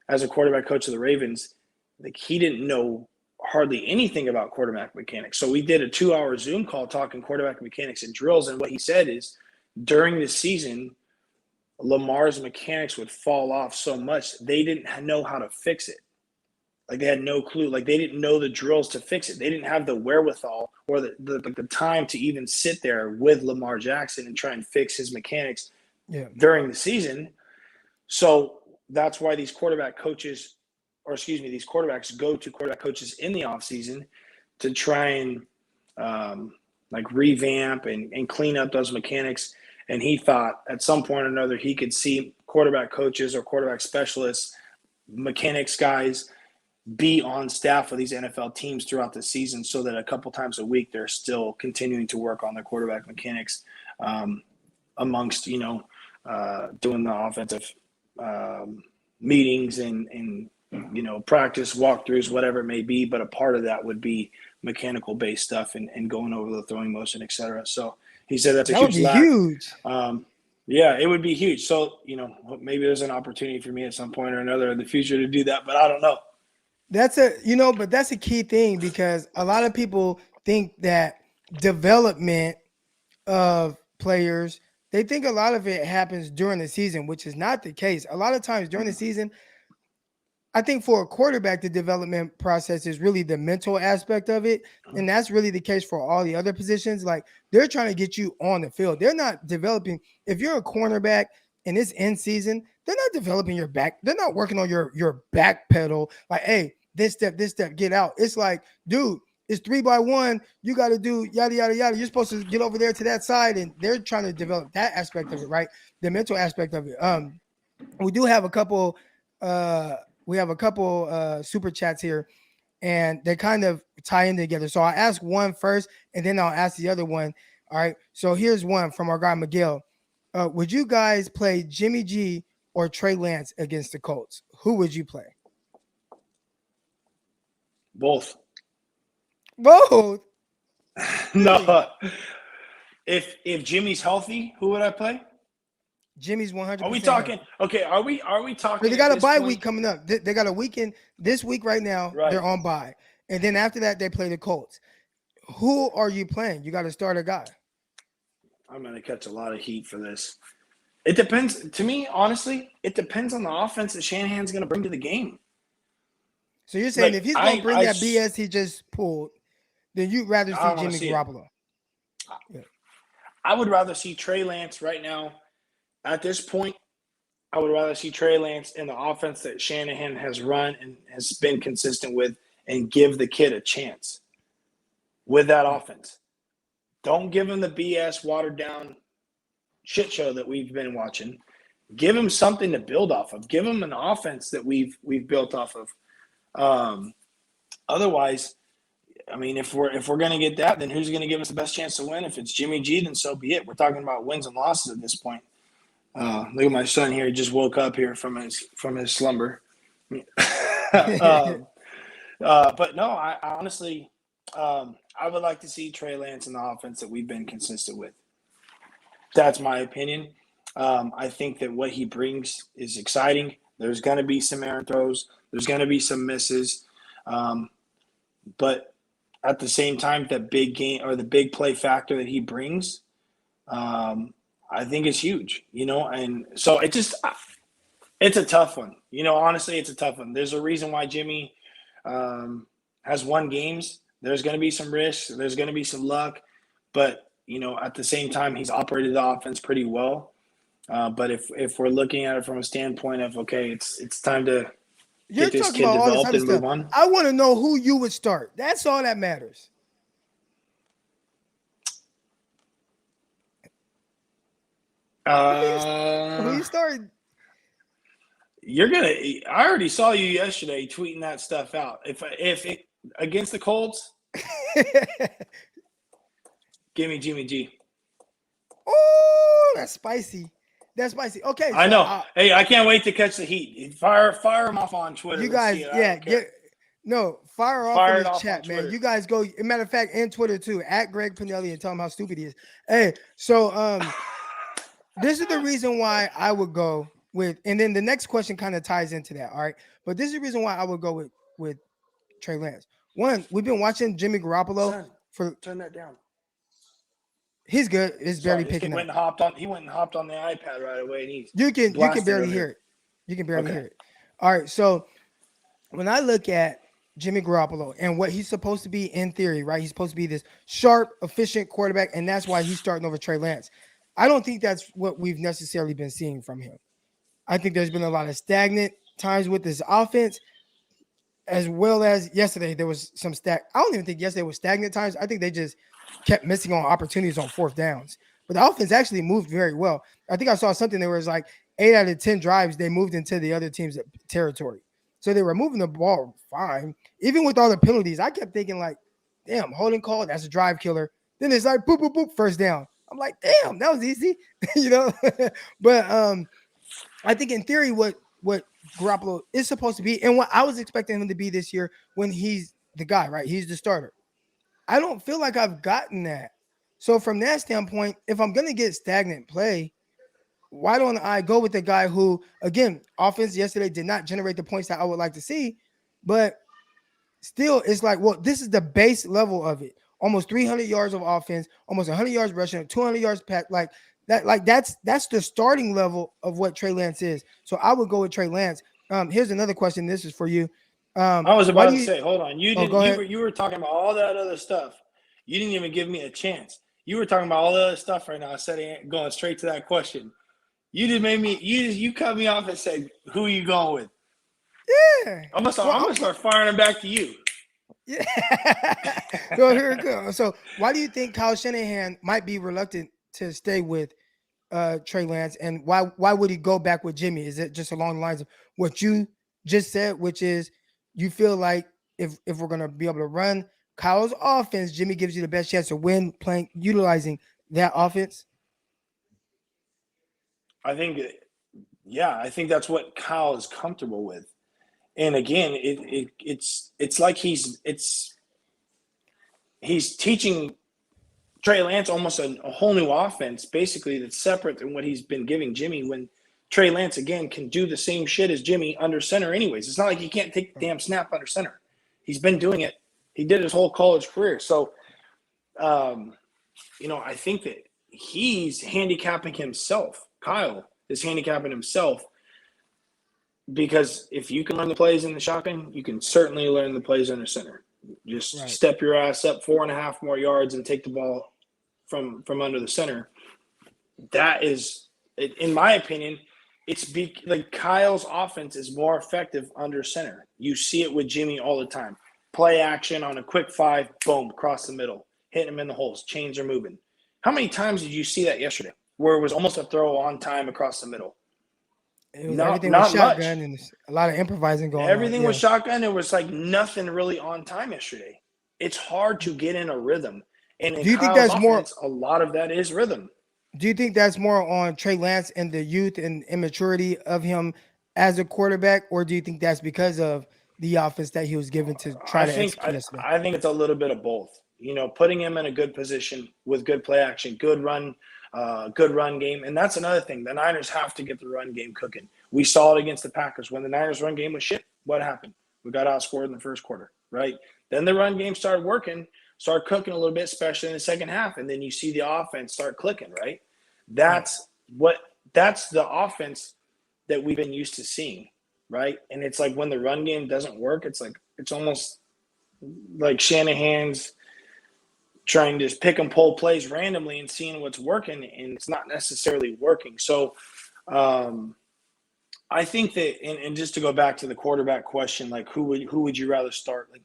as a quarterback coach of the Ravens, like, he didn't know hardly anything about quarterback mechanics. So we did a 2-hour Zoom call talking quarterback mechanics and drills. And what he said is, during the season, Lamar's mechanics would fall off so much they didn't know how to fix it. Like, they had no clue. Like, they didn't know the drills to fix it. They didn't have the wherewithal or the time to even sit there with Lamar Jackson and try and fix his mechanics during the season. So that's why these quarterbacks go to quarterback coaches in the offseason to try and revamp and clean up those mechanics. And he thought at some point or another he could see quarterback coaches or quarterback specialists, mechanics guys, be on staff with these NFL teams throughout the season, so that a couple times a week they're still continuing to work on their quarterback mechanics amongst, doing the offensive meetings and practice walkthroughs, whatever it may be. But a part of that would be mechanical based stuff and going over the throwing motion, et cetera. So he said that would be huge. Yeah, it would be huge. So, maybe there's an opportunity for me at some point or another in the future to do that, but I don't know. That's a key thing, because a lot of people think that development of players, they think a lot of it happens during the season, which is not the case. A lot of times during the season, I think for a quarterback, the development process is really the mental aspect of it. And that's really the case for all the other positions. Like, they're trying to get you on the field. They're not developing. If you're a cornerback and it's in season, they're not developing your back. They're not working on your back pedal. Like, hey, this step, get out. It's like, dude, it's 3x1. You got to do yada, yada, yada. You're supposed to get over there to that side. And they're trying to develop that aspect of it, right? The mental aspect of it. We do have a couple super chats here, and they kind of tie in together. So I'll ask one first, and then I'll ask the other one. All right. So here's one from our guy Miguel. Would you guys play Jimmy G or Trey Lance against the Colts? Who would you play? Both. No. If Jimmy's healthy, who would I play? Jimmy's 100%. Are we talking? Okay, are we talking? They got a bye week coming up. They got a weekend this week right now. Right. They're on bye, and then after that they play the Colts. Who are you playing? You got to start a guy. I'm going to catch a lot of heat for this. It depends. To me, honestly, it depends on the offense that Shanahan's going to bring to the game. So you're saying if he's going to bring that BS he just pulled, then you'd rather see Jimmy Garoppolo? Yeah. I would rather see Trey Lance right now. At this point, I would rather see Trey Lance in the offense that Shanahan has run and has been consistent with, and give the kid a chance with that offense. Don't give him the BS watered down shit show that we've been watching. Give him something to build off of. Give him an offense that we've built off of. Otherwise, I mean, if we're going to get that, then who's going to give us the best chance to win? If it's Jimmy G, then so be it. We're talking about wins and losses at this point. Look at my son here. He just woke up here from his slumber. But no, I honestly, I would like to see Trey Lance in the offense that we've been consistent with. That's my opinion. I think that what he brings is exciting. There's going to be some errant throws. There's going to be some misses. But at the same time, that big game or the big play factor that he brings, I think is huge, and so it's a tough one. Honestly, it's a tough one. There's a reason why Jimmy has won games. There's going to be some risks. There's going to be some luck. But, at the same time, he's operated the offense pretty well. But if we're looking at it from a standpoint of, okay, it's time to get this kid developed and move on. I want to know who you would start. That's all that matters. Who you started? I already saw you yesterday tweeting that stuff out. If against the Colts, give me Jimmy G. Oh, that's spicy. Okay, I know. Hey, I can't wait to catch the heat. Fire him off on Twitter. You guys, fire off in the chat, man. You guys go. Matter of fact, and Twitter too, at Greg Pinelli, and tell him how stupid he is. Hey, so this is the reason why I would go with, and then the next question kind of ties into that. All right, but this is the reason why I would go with Trey Lance. One, we've been watching Jimmy Garoppolo turn that down. He's good. It's barely picking up. He went and hopped on the iPad right away, and you can barely hear it. You can barely hear it. All right. So when I look at Jimmy Garoppolo and what he's supposed to be in theory, right? He's supposed to be this sharp, efficient quarterback, and that's why he's starting over Trey Lance. I don't think that's what we've necessarily been seeing from him. I think there's been a lot of stagnant times with this offense, as well as yesterday there was some I don't even think yesterday was stagnant times. I think they just kept missing on opportunities on fourth downs. But the offense actually moved very well. I think I saw something that was like 8 out of 10 drives, they moved into the other team's territory. So they were moving the ball fine. Even with all the penalties, I kept thinking like, damn, holding call, that's a drive killer. Then it's like, boop, boop, boop, first down. I'm like, damn, that was easy, But I think in theory what Garoppolo is supposed to be and what I was expecting him to be this year when he's the guy, right? He's the starter. I don't feel like I've gotten that. So from that standpoint, if I'm going to get stagnant play, why don't I go with the guy who, again, offense yesterday did not generate the points that I would like to see, but still it's like, well, this is the base level of it. Almost 300 yards of offense, almost 100 yards rushing, 200 yards pass, like that. Like that's the starting level of what Trey Lance is. So I would go with Trey Lance. Here's another question. This is for you. I was about to say, hold on. You were talking about all that other stuff. You didn't even give me a chance. You were talking about all the other stuff right now. I said, going straight to that question. You just made me. You cut me off and said, "Who are you going with?" Yeah, I'm gonna start firing them back to you. Yeah. So here we go. So why do you think Kyle Shanahan might be reluctant to stay with Trey Lance, and why would he go back with Jimmy? Is it just along the lines of what you just said, which is you feel like if we're gonna be able to run Kyle's offense, Jimmy gives you the best chance to win utilizing that offense? I think that's what Kyle is comfortable with. And again, it's like he's teaching Trey Lance almost a whole new offense, basically, that's separate than what he's been giving Jimmy, when Trey Lance, again, can do the same shit as Jimmy under center anyways. It's not like he can't take the damn snap under center. He's been doing it. He did his whole college career. So, I think that he's handicapping himself. Kyle is handicapping himself, because if you can learn the plays in the shotgun, you can certainly learn the plays under center. Just step your ass up 4.5 more yards and take the ball from under the center. That is, in my opinion, like Kyle's offense is more effective under center. You see it with Jimmy all the time. Play action on a quick 5, boom, across the middle, hitting him in the holes, chains are moving. How many times did you see that yesterday, where it was almost a throw on time across the middle? Everything was shotgun and a lot of improvising going on. Everything was shotgun. It was like nothing really on time yesterday. It's hard to get in a rhythm. And do you think that's offense, a lot of that is rhythm. Do you think that's more on Trey Lance and the youth and immaturity of him as a quarterback, or do you think that's because of the offense that he was given to try to execute yesterday? I think it's a little bit of both. You know, putting him in a good position with good play action, good run game. And that's another thing. The Niners have to get the run game cooking. We saw it against the Packers. When the Niners run game was shit, what happened? We got outscored in the first quarter, right? Then the run game started working, started cooking a little bit, especially in the second half. And then you see the offense start clicking, right? That's the offense that we've been used to seeing, right? And it's like when the run game doesn't work, it's almost like Shanahan's trying to just pick and pull plays randomly and seeing what's working, and it's not necessarily working. So I think that, and just to go back to the quarterback question, like who would you rather start? Like,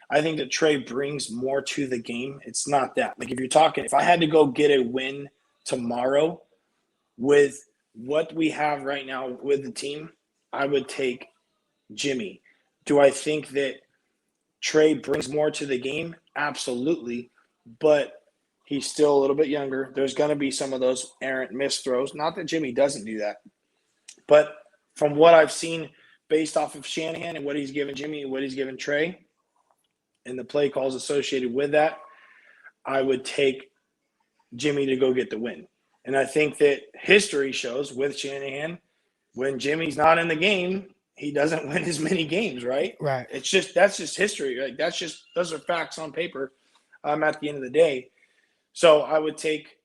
I think that Trey brings more to the game. It's not that. Like if I had to go get a win tomorrow with what we have right now with the team, I would take Jimmy. Do I think that Trey brings more to the game? Absolutely. But he's still a little bit younger. There's going to be some of those errant missed throws. Not that Jimmy doesn't do that. But from what I've seen based off of Shanahan and what he's given Jimmy and what he's given Trey and the play calls associated with that, I would take Jimmy to go get the win. And I think that history shows with Shanahan, when Jimmy's not in the game, he doesn't win as many games, right? Right. That's just history. Right? Those are facts on paper. At the end of the day. So I would take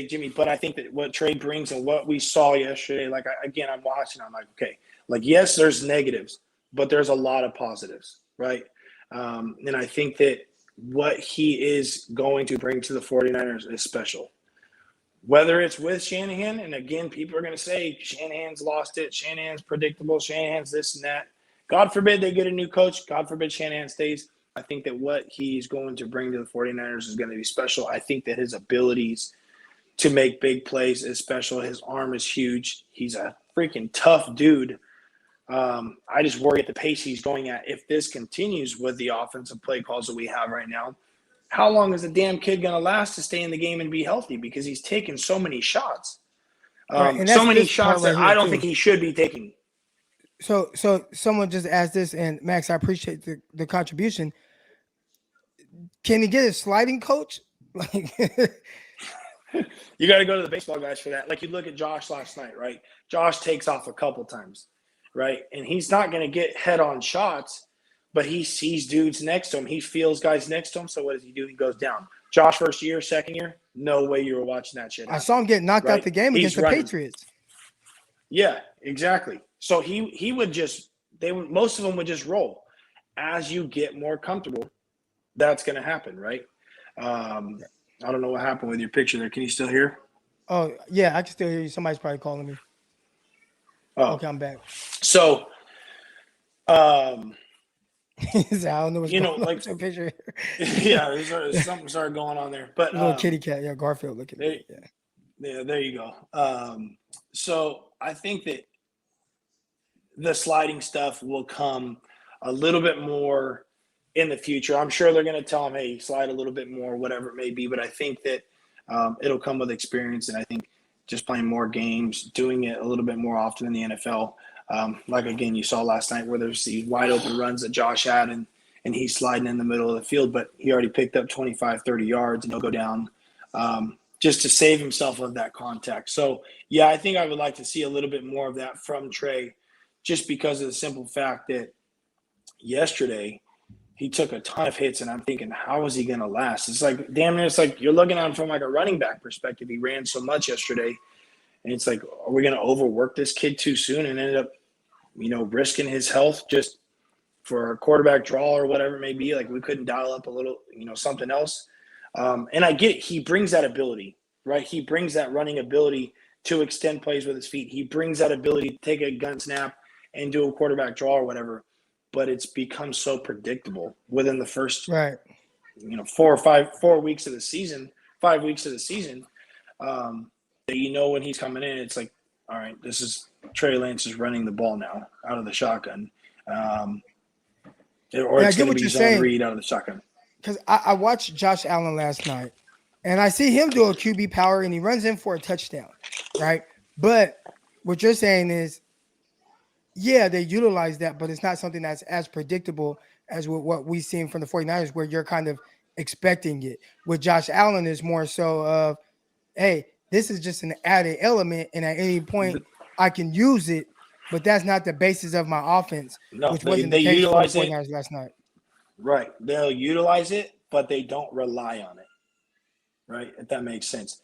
Jimmy, but I think that what Trey brings and what we saw yesterday, I'm watching, I'm like, okay, like, yes, there's negatives, but there's a lot of positives, right? And I think that what he is going to bring to the 49ers is special. Whether it's with Shanahan, and again, people are going to say Shanahan's lost it, Shanahan's predictable, Shanahan's this and that. God forbid they get a new coach. God forbid Shanahan stays. I think that what he's going to bring to the 49ers is going to be special. I think that his abilities to make big plays is special. His arm is huge. He's a freaking tough dude. I just worry at the pace he's going at. If this continues with the offensive play calls that we have right now, how long is the damn kid going to last to stay in the game and be healthy? Because he's taking so many shots. So many shots that I don't think he should be taking. So someone just asked this, and Max, I appreciate the contribution. Can he get a sliding coach? Like, you got to go to the baseball guys for that. Like, you look at Josh last night, right? Josh takes off a couple times, right? And he's not going to get head-on shots, but he sees dudes next to him. He feels guys next to him. So what does he do? He goes down. Josh, first year, second year, no way you were watching that shit. I saw him get knocked out the game against the Patriots. Yeah, exactly. So he would just most of them would just roll. As you get more comfortable, that's going to happen, right? I don't know what happened with your picture there. Can you still hear? Oh, yeah, I can still hear you. Somebody's probably calling me. Oh, okay, I'm back. So, I don't know what's going on like with your picture. Yeah, there's something started going on there. But little kitty cat, yeah, Garfield looking. Yeah, there you go. So I think that the sliding stuff will come a little bit more in the future. I'm sure they're going to tell him, hey, slide a little bit more, whatever it may be. But I think that it'll come with experience. And I think just playing more games, doing it a little bit more often in the NFL. Like, again, you saw last night where there's these wide open runs that Josh had and he's sliding in the middle of the field, but he already picked up 25, 30 yards and he'll go down just to save himself of that contact. So, yeah, I think I would like to see a little bit more of that from Trey, just because of the simple fact that yesterday he took a ton of hits, and I'm thinking, how is he going to last? It's like, damn near, it's like you're looking at him from like a running back perspective. He ran so much yesterday, and it's like, are we going to overwork this kid too soon and ended up, risking his health just for a quarterback draw or whatever it may be? Like, we couldn't dial up a little, something else. And I get it. He brings that ability, right? He brings that running ability to extend plays with his feet. He brings that ability to take a gun snap and do a quarterback draw or whatever. But it's become so predictable within the first, 4 weeks of the season, 5 weeks of the season, that when he's coming in, it's like, all right, this is Trey Lance is running the ball now out of the shotgun. Or it's going to be zone read out of the shotgun. Because I watched Josh Allen last night, and I see him do a QB power, and he runs in for a touchdown, right? But what you're saying is Yeah, they utilize that, but it's not something that's as predictable as what we've seen from the 49ers, where you're kind of expecting it. With Josh Allen is more so of, hey, this is just an added element, and at any point I can use it, but that's not the basis of my offense, No, which they wasn't the case for the utilize it. 49ers last night. Right. They'll utilize it, but they don't rely on it. Right? If that makes sense.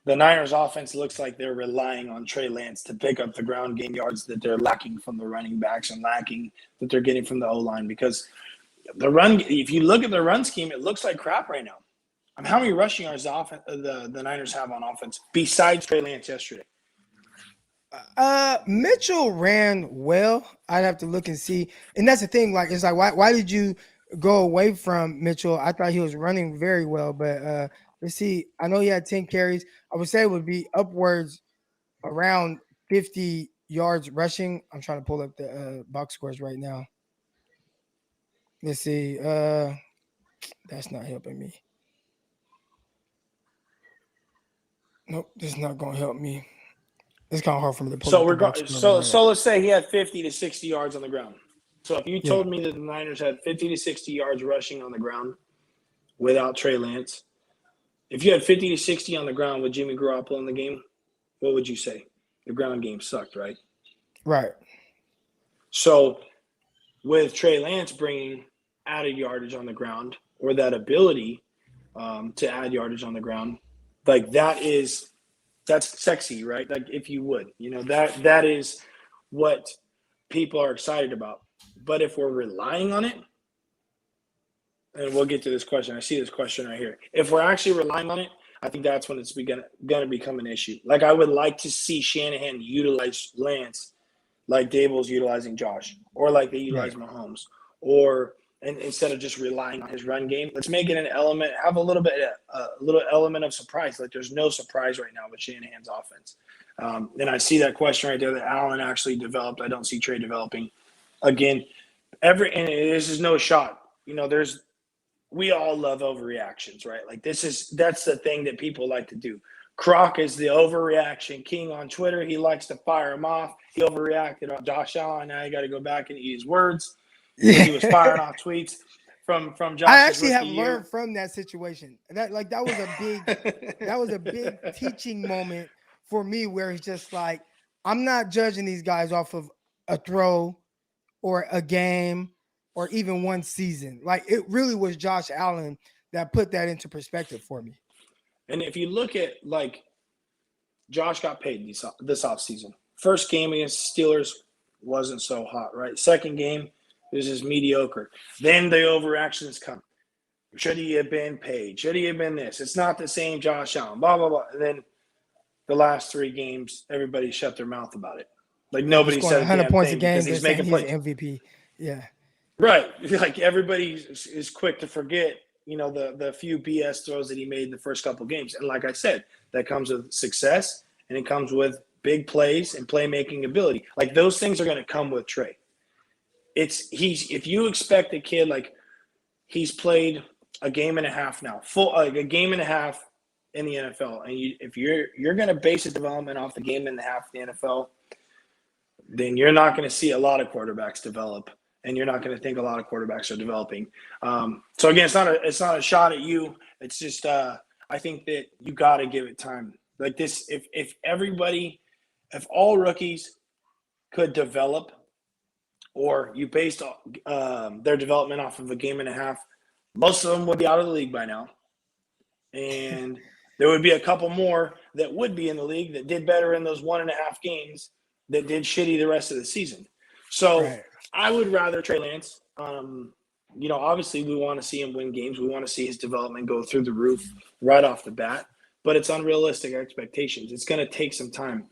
The Niners offense looks like they're relying on Trey Lance to pick up the ground game yards that they're lacking from the running backs and lacking that they're getting from the O-line, because the run, if you look at the run scheme, it looks like crap right now. How many rushing yards the Niners have on offense besides Trey Lance yesterday? Mitchell ran well. I'd have to look and see. And that's the thing. Like, it's like, why did you go away from Mitchell? I thought he was running very well, but let's see. I know he had 10 carries. I would say it would be upwards around 50 yards rushing. I'm trying to pull up the box scores right now. Let's see. That's not helping me. Nope, this is not going to help me. It's kind of hard for me to pull up the box score. So let's say he had 50 to 60 yards on the ground. So if you told me that the Niners had 50 to 60 yards rushing on the ground without Trey Lance, if you had 50 to 60 on the ground with Jimmy Garoppolo in the game, what would you say? The ground game sucked, right? Right. So with Trey Lance bringing added yardage on the ground, or that ability to add yardage on the ground, like that's sexy, right? Like, if you would, that is what people are excited about. But if we're relying on it, and we'll get to this question. I see this question right here. If we're actually relying on it, I think that's when it's going to become an issue. Like, I would like to see Shanahan utilize Lance like Dable's utilizing Josh, or like they utilize Mahomes, and instead of just relying on his run game, let's make it an element, have a little element of surprise. Like, there's no surprise right now with Shanahan's offense. And I see that question right there that Allen actually developed. I don't see Trey developing. Again, and this is no shot. We all love overreactions, right? Like, that's the thing that people like to do. Croc is the overreaction king on Twitter. He likes to fire him off. He overreacted on Josh Allen. Now you got to go back and eat his words. Yeah. He was firing off tweets from Josh. I actually have learned from that situation. That was a big teaching moment for me, where it's just like, I'm not judging these guys off of a throw or a game or even one season. Like, it really was Josh Allen that put that into perspective for me. And if you look at, like, Josh got paid this offseason. First game against Steelers wasn't so hot, right? Second game, it was just mediocre. Then the overreactions come. Should he have been paid? Should he have been this? It's not the same Josh Allen, blah, blah, blah. And then the last 3 games, everybody shut their mouth about it. Like, nobody said 100 points a game because he's making plays. MVP. Yeah. Right. Like, everybody is quick to forget, the few BS throws that he made in the first couple games. And like I said, that comes with success, and it comes with big plays and playmaking ability. Like, those things are going to come with Trey. If you expect a kid, like, he's played a game and a half now, a game and a half in the NFL, and if you're going to base his development off the game and a half in the NFL, then you're not going to see a lot of quarterbacks develop, and you're not going to think a lot of quarterbacks are developing. So again, it's not a shot at you. It's just I think that you got to give it time. Like this, if all rookies could develop, or you based their development off of a game and a half, most of them would be out of the league by now. And there would be a couple more that would be in the league that did better in those 1.5 games that did shitty the rest of the season. So right. I would rather Trey Lance. Obviously we want to see him win games. We want to see his development go through the roof right off the bat. But it's unrealistic expectations. It's going to take some time.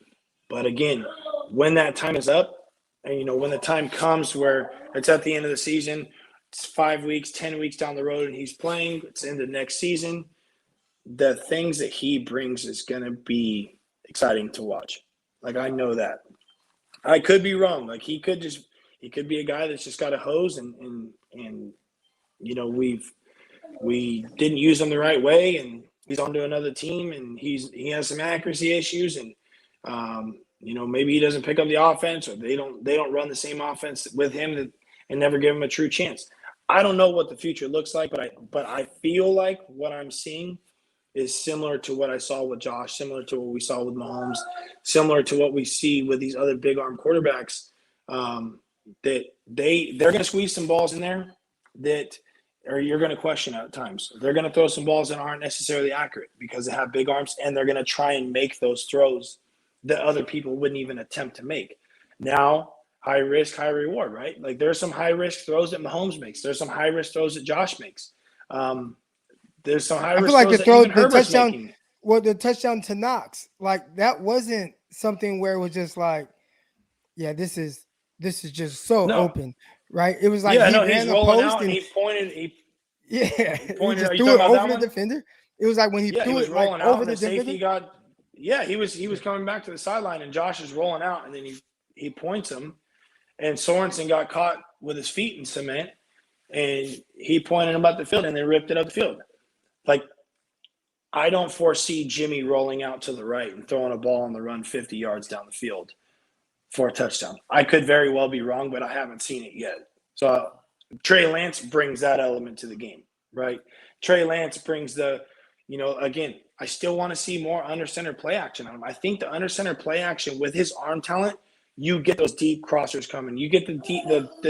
But again, when that time is up, and when the time comes where it's at the end of the season, it's 5 weeks, 10 weeks down the road, and he's playing, it's into next season, the things that he brings is going to be exciting to watch. Like, I know that. I could be wrong. Like, he could be a guy that's just got a hose, and we didn't use him the right way, and he's on to another team, and he has some accuracy issues, and maybe he doesn't pick up the offense, or they don't run the same offense with him and never give him a true chance. I don't know what the future looks like, but I feel like what I'm seeing is similar to what I saw with Josh, similar to what we saw with Mahomes, similar to what we see with these other big arm quarterbacks. That they're going to squeeze some balls in there or you're going to question at times. They're going to throw some balls that aren't necessarily accurate because they have big arms, and they're going to try and make those throws that other people wouldn't even attempt to make. Now, high risk, high reward, right? Like there's some high risk throws that Mahomes makes. There's some high risk throws that Josh makes. There's some high risk feel like throws the that throw, even the Herbert's touchdown, making. well, the touchdown to Knox, like that wasn't something where it was just like, yeah, this is just so open, right? It was like he ran he's the rolling post out and he pointed. he pointed. just Are you threw it talking about over that the one? defender. It was like when he Yeah, he threw was it like rolling out over and the the safety defender. he was coming back to the sideline, and Josh is rolling out, and then he points him, and Sorensen got caught with his feet in cement, and he pointed him up the field, and they ripped it up the field. Like, I don't foresee Jimmy rolling out to the right and throwing a ball on the run 50 yards down the field for a touchdown. I could very well be wrong, but I haven't seen it yet. So Trey Lance brings that element to the game, right? Trey Lance brings again, I still want to see more under center play action on him. I think the under center play action with his arm talent, you get those deep crossers coming. You get the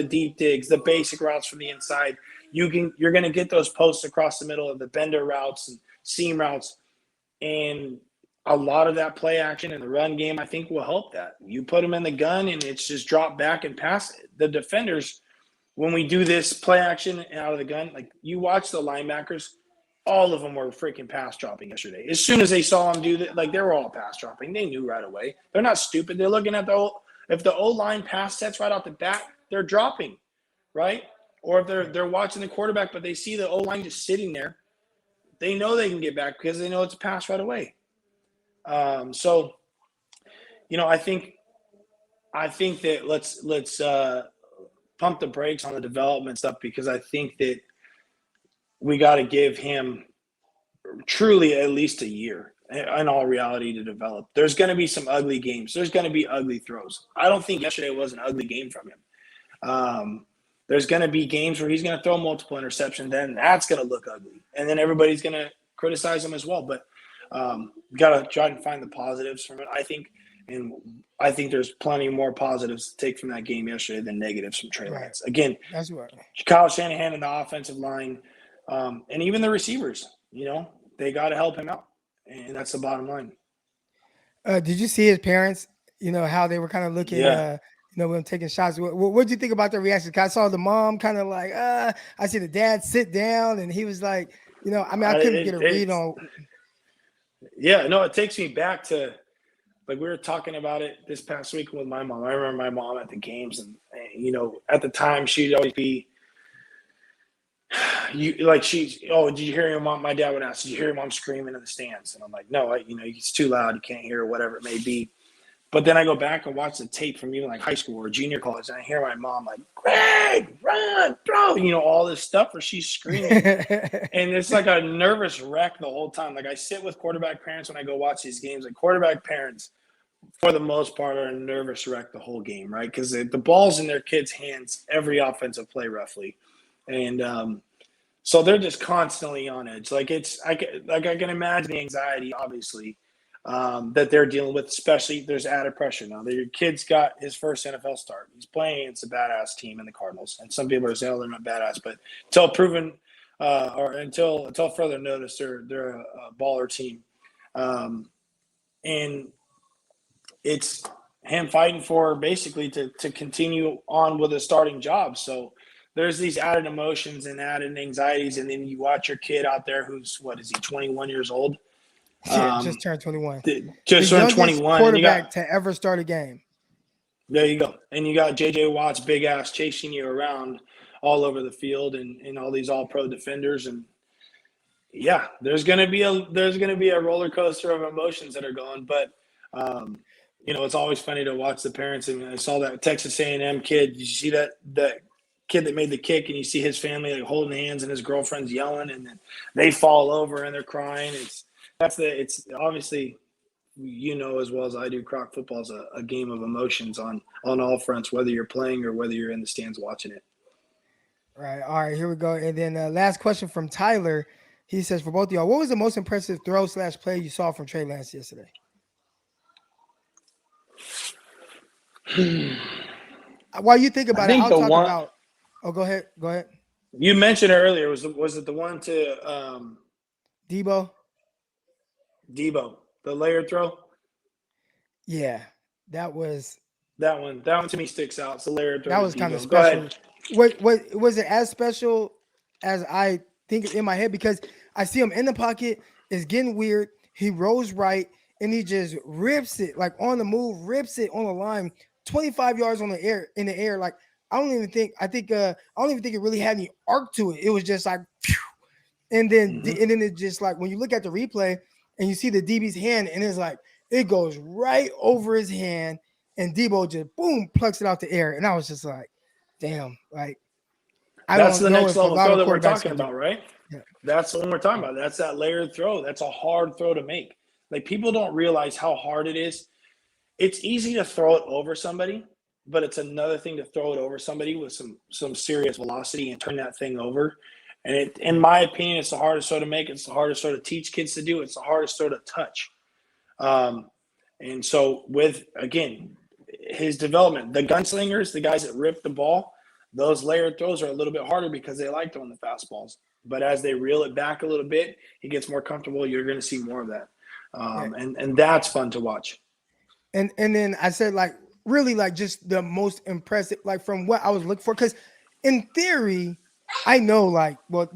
deep digs, the basic routes from the inside. You're going to get those posts across the middle of the bender routes and seam routes. And a lot of that play action in the run game, I think, will help that. You put them in the gun and it's just drop back and pass it. The defenders, when we do this play action out of the gun, like you watch the linebackers, all of them were freaking pass dropping yesterday. As soon as they saw them do that, like they were all pass dropping. They knew right away. They're not stupid. They're looking at if the O-line pass sets right off the bat, they're dropping, right? Or if they're watching the quarterback, but they see the O-line just sitting there, they know they can get back because they know it's a pass right away. So, I think that let's pump the brakes on the development stuff, because I think that we got to give him truly at least a year in all reality to develop. There's going to be some ugly games. There's going to be ugly throws. I don't think yesterday was an ugly game from him. There's going to be games where he's going to throw multiple interceptions, then that's going to look ugly. And then everybody's going to criticize him as well. But got to try and find the positives from it, I think. And I think there's plenty more positives to take from that game yesterday than negatives from Trey Lance. Again, that's right. Kyle Shanahan and the offensive line, and even the receivers, they got to help him out. And that's the bottom line. Did you see his parents, how they were kind of looking, when taking shots? What did you think about the reaction? I saw the mom kind of like, I see the dad sit down, and he was like, I couldn't get a read on. Yeah, no, it takes me back to, like, we were talking about it this past week with my mom. I remember my mom at the games, and at the time she'd always be, did you hear your mom? My dad would ask, did you hear your mom screaming in the stands? And I'm like, no, it's too loud. You can't hear, whatever it may be. But then I go back and watch the tape from even like high school or junior college, and I hear my mom like, Greg, run, throw, all this stuff where she's screaming. And it's like a nervous wreck the whole time. Like, I sit with quarterback parents when I go watch these games. Like, quarterback parents, for the most part, are a nervous wreck the whole game, right? Because the ball's in their kids' hands every offensive play, roughly. And so they're just constantly on edge. Like, I can imagine the anxiety, obviously, that they're dealing with, especially there's added pressure now. Your kid's got his first NFL start. He's playing against a badass team in the Cardinals. And some people are saying, they're not badass, but until proven or until further notice, they're a baller team. And it's him fighting for basically to continue on with a starting job. So there's these added emotions and added anxieties. And then you watch your kid out there who's, 21 years old? Just turned 21. Just turned 21. Quarterback to ever start a game. There you go. And you got J.J. Watt's big ass chasing you around all over the field, and all these all-pro defenders. And yeah, there's gonna be a roller coaster of emotions that are going. But it's always funny to watch the parents. And I saw that Texas A&M kid. Did you see that kid that made the kick, and you see his family like holding hands and his girlfriend's yelling, and then they fall over and they're crying. It's obviously you know as well as I do, Croc football is a game of emotions on all fronts, whether you're playing or whether you're in the stands watching it. Right. All right. Here we go. And then last question from Tyler. He says, for both of y'all, what was the most impressive throw/play you saw from Trey Lance yesterday? While you think about it, I'll talk about. Oh, go ahead. Go ahead. You mentioned it earlier. Was it the one to Debo, the layered throw? Yeah, that one to me sticks out. It's a layered throw. That was kind of special. What was it as special as I think in my head? Because I see him in the pocket, it's getting weird. He rolls right and he just rips it like on the move, rips it on the line, 25 yards in the air. Like I don't even think it really had any arc to it. It was just like, phew. And then it just like when you look at the replay and you see the DB's hand and it's like it goes right over his hand and Debo just boom plucks it out the air. And I was just like, damn, like that's the next level throw that we're talking about, right? Yeah. That's the one we're talking about. That's that layered throw. That's a hard throw to make. Like people don't realize how hard it is. It's easy to throw it over somebody, but it's another thing to throw it over somebody with some serious velocity and turn that thing over. And it, in my opinion, it's the hardest throw to make. It's the hardest throw to teach kids to do. It's the hardest throw to touch. And so with, again, his development, the gunslingers, the guys that rip the ball, those layered throws are a little bit harder because they like throwing the fastballs. But as they reel it back a little bit, he gets more comfortable. You're going to see more of that. And that's fun to watch. And then I said, like, really, like, just the most impressive, like, from what I was looking for. Because in theory, I know, like, well,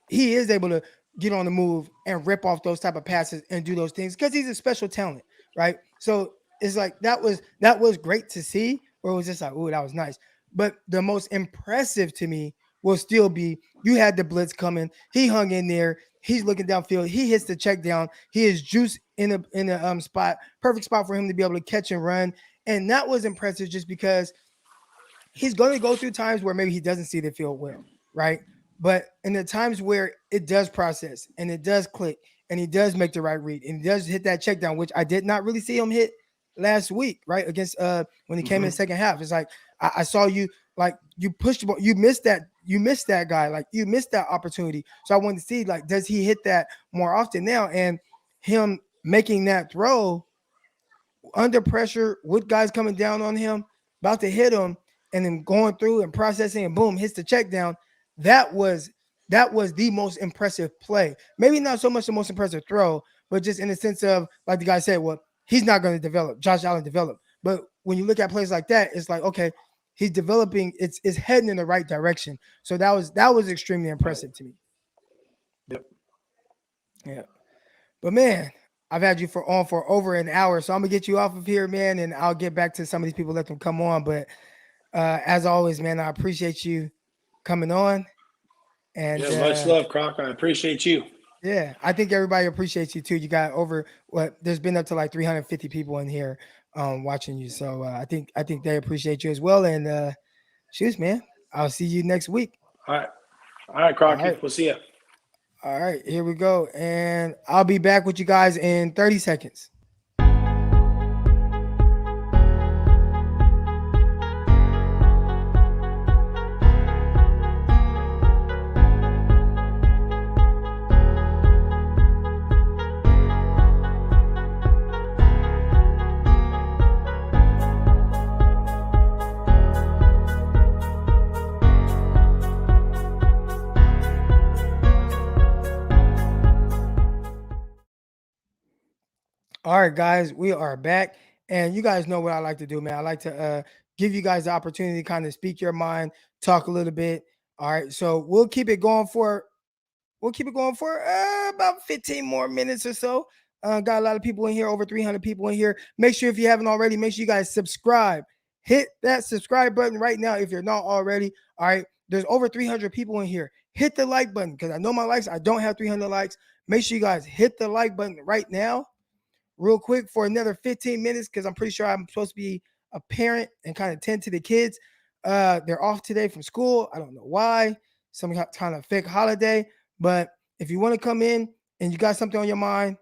he is able to get on the move and rip off those type of passes and do those things because he's a special talent, right? So it's like that was great to see, or it was just like, oh, that was nice. But the most impressive to me will still be you had the blitz coming. He hung in there. He's looking downfield. He hits the check down. He is juice in a spot, perfect spot for him to be able to catch and run. And that was impressive just because he's going to go through times where maybe he doesn't see the field well, right? But in the times where it does process and it does click and he does make the right read and he does hit that check down, which I did not really see him hit last week, right? Against when he came in the second half. It's like I saw you, like, you pushed the ball, you missed that guy, like you missed that opportunity. So I wanted to see, like, does he hit that more often now? And him making that throw under pressure with guys coming down on him, about to hit him, and then going through and processing and boom, hits the check down. That was the most impressive play. Maybe not so much the most impressive throw, but just in the sense of, like the guy said, well, he's not going to develop. Josh Allen developed. But when you look at plays like that, it's like, okay, he's developing. It's heading in the right direction. So that was extremely impressive to me. Yep. Yeah. But man, I've had you for over an hour, so I'm gonna get you off of here, man, and I'll get back to some of these people, let them come on. But as always, man, I appreciate you coming on. And much love, Croc. I appreciate you. Yeah, I think everybody appreciates you too. You got there's been up to like 350 people in here watching you. So I think they appreciate you as well. And shoes, man, I'll see you next week. All right, Croc. All right. We'll see you. All right, here we go. And I'll be back with you guys in 30 seconds. All right, guys, we are back. And you guys know what I like to do, man. I like to give you guys the opportunity to kind of speak your mind, talk a little bit. All right, so we'll keep it going for about 15 more minutes or so. Got a lot of people in here, over 300 people in here. Make sure, if you haven't already, make sure you guys subscribe. Hit that subscribe button right now if you're not already. All right, there's over 300 people in here. Hit the like button, because I know my likes, I don't have 300 likes. Make sure you guys hit the like button right now, real quick, for another 15 minutes, because I'm pretty sure I'm supposed to be a parent and kind of tend to the kids. They're off today from school. I don't know why. Some kind of fake holiday. But if you want to come in and you got something on your mind,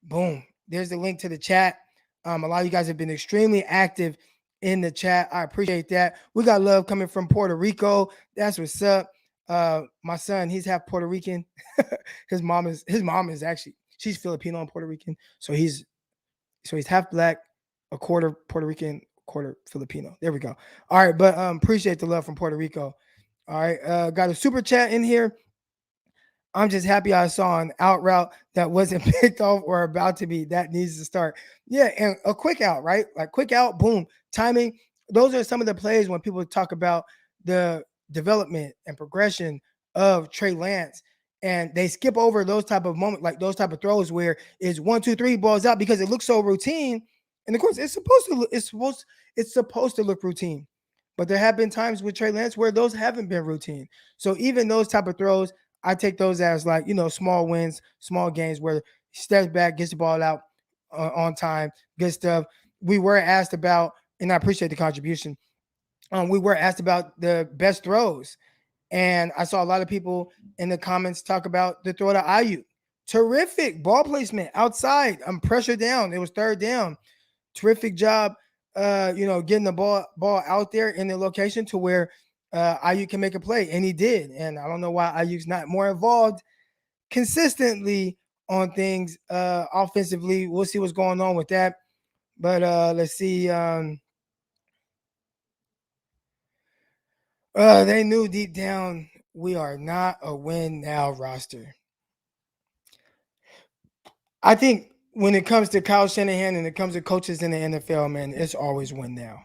boom, There's the link to the chat. A lot of you guys have been extremely active in the chat. I appreciate that. We got love coming from Puerto Rico. That's what's up. My son, he's half Puerto Rican. his mom is actually, she's Filipino and Puerto Rican. So he's half black, a quarter Puerto Rican, quarter Filipino. There we go. All right, but appreciate the love from Puerto Rico. All right, got a super chat in here. I'm just happy I saw an out route that wasn't picked off or about to be. That needs to start. Yeah, and a quick out, right? Like quick out, boom, timing. Those are some of the plays when people talk about the development and progression of Trey Lance, and they skip over those type of moments, like those type of throws where it's 1, 2, 3 balls out because it looks so routine. And of course, it's supposed to look routine, but there have been times with Trey Lance where those haven't been routine. So even those type of throws, I take those as like, small wins, small gains where he steps back, gets the ball out on time, good stuff. We were asked about, and I appreciate the contribution. We were asked about the best throws. And I saw a lot of people in the comments talk about the throw to Ayuk. Terrific ball placement outside. Pressure down. It was third down. Terrific job, getting the ball out there in the location to where Ayuk can make a play, and he did. And I don't know why Ayuk's not more involved consistently on things offensively. We'll see what's going on with that. But let's see. They knew deep down we are not a win now roster. I think when it comes to Kyle Shanahan and it comes to coaches in the NFL, man, it's always win now.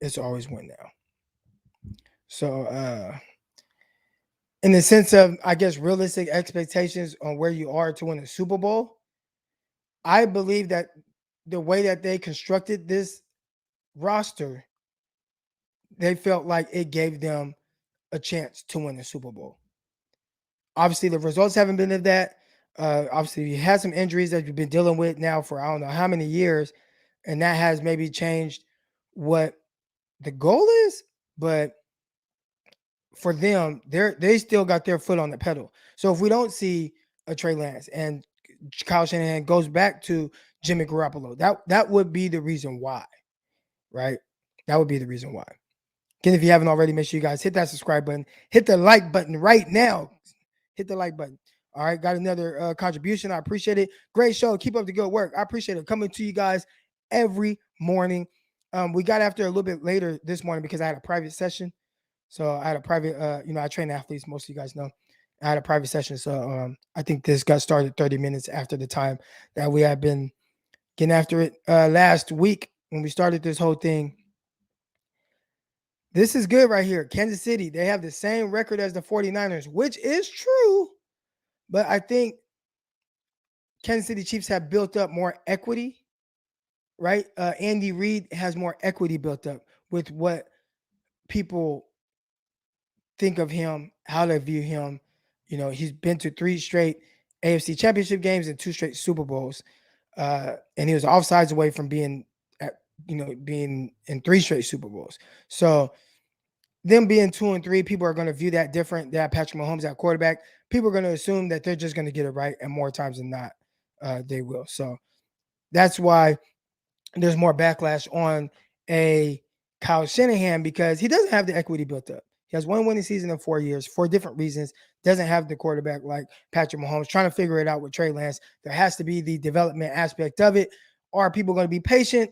It's always win now. So, in the sense of, I guess, realistic expectations on where you are to win a Super Bowl, I believe that the way that they constructed this roster, they felt like it gave them a chance to win the Super Bowl. Obviously, the results haven't been of that. Obviously, you had some injuries that you've been dealing with now for I don't know how many years, and that has maybe changed what the goal is, but for them, they still got their foot on the pedal. So if we don't see a Trey Lance and Kyle Shanahan goes back to Jimmy Garoppolo, that would be the reason why, right? That would be the reason why. Again, if you haven't already, make sure you guys hit that subscribe button, hit the like button right now. Hit the like button. All right, got another contribution. I appreciate it. Great show. Keep up the good work. I appreciate it. Coming to you guys every morning. We got after a little bit later this morning because I had a private session. So I had a private, I train athletes. Most of you guys know. I had a private session. So I think this got started 30 minutes after the time that we had been getting after it last week when we started this whole thing. This is good right here. Kansas City, they have the same record as the 49ers, which is true. But I think Kansas City Chiefs have built up more equity, right? Andy Reid has more equity built up with what people think of him, how they view him. He's been to 3 straight AFC Championship games and 2 straight Super Bowls. And he was offsides away from being in 3 straight Super Bowls. So them being 2 and 3, people are going to view that different. They have Patrick Mahomes at quarterback. People are going to assume that they're just going to get it right, and more times than not, they will. So that's why there's more backlash on a Kyle Shanahan because he doesn't have the equity built up. He has 1 winning season in 4 years for different reasons. Doesn't have the quarterback like Patrick Mahomes. Trying to figure it out with Trey Lance. There has to be the development aspect of it. Are people going to be patient?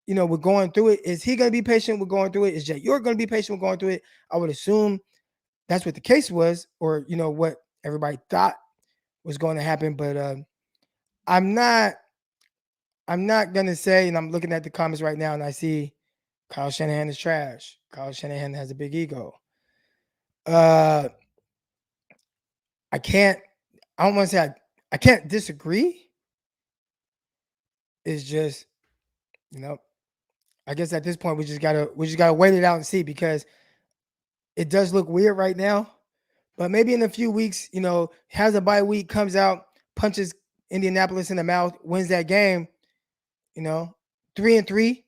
We're going through it. Is he going to be patient with going through it? Is Jay York going to be patient with going through it? I would assume that's what the case was, or what everybody thought was going to happen. But I'm not going to say, and I'm looking at the comments right now, and I see Kyle Shanahan is trash. Kyle Shanahan has a big ego. I don't want to say I can't disagree. It's just, I guess at this point we just gotta wait it out and see, because it does look weird right now. But maybe in a few weeks, has a bye week, comes out, punches Indianapolis in the mouth, wins that game, 3-3,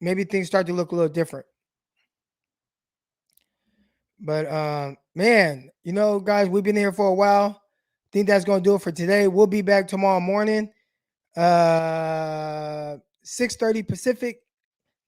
maybe things start to look a little different. But man, guys, we've been here for a while. I think that's gonna do it for today. We'll be back tomorrow morning. 6:30 Pacific,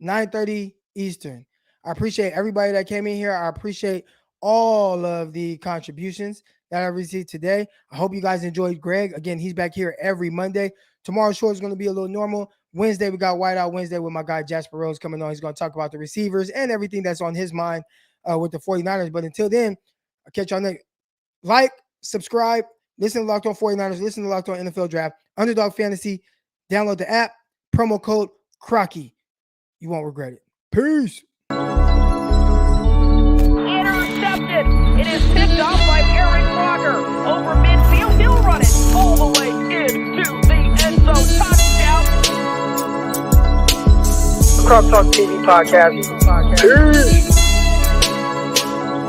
9:30 Eastern. I appreciate everybody that came in here. I appreciate all of the contributions that I received today. I hope you guys enjoyed Greg. Again, he's back here every Monday. Tomorrow's show is going to be a little normal. Wednesday, we got Whiteout Wednesday with my guy Jasper Rose coming on. He's going to talk about the receivers and everything that's on his mind with the 49ers. But until then, I'll catch y'all next. Like, subscribe, listen to Locked On 49ers, listen to Locked On NFL Draft, Underdog Fantasy. Download the app, promo code Crocky. You won't regret it. Peace. Intercepted. It is picked up by Eric Crocker over midfield. He'll run it all the way into the end zone. Touchdown. Croc Talk TV podcast. Peace.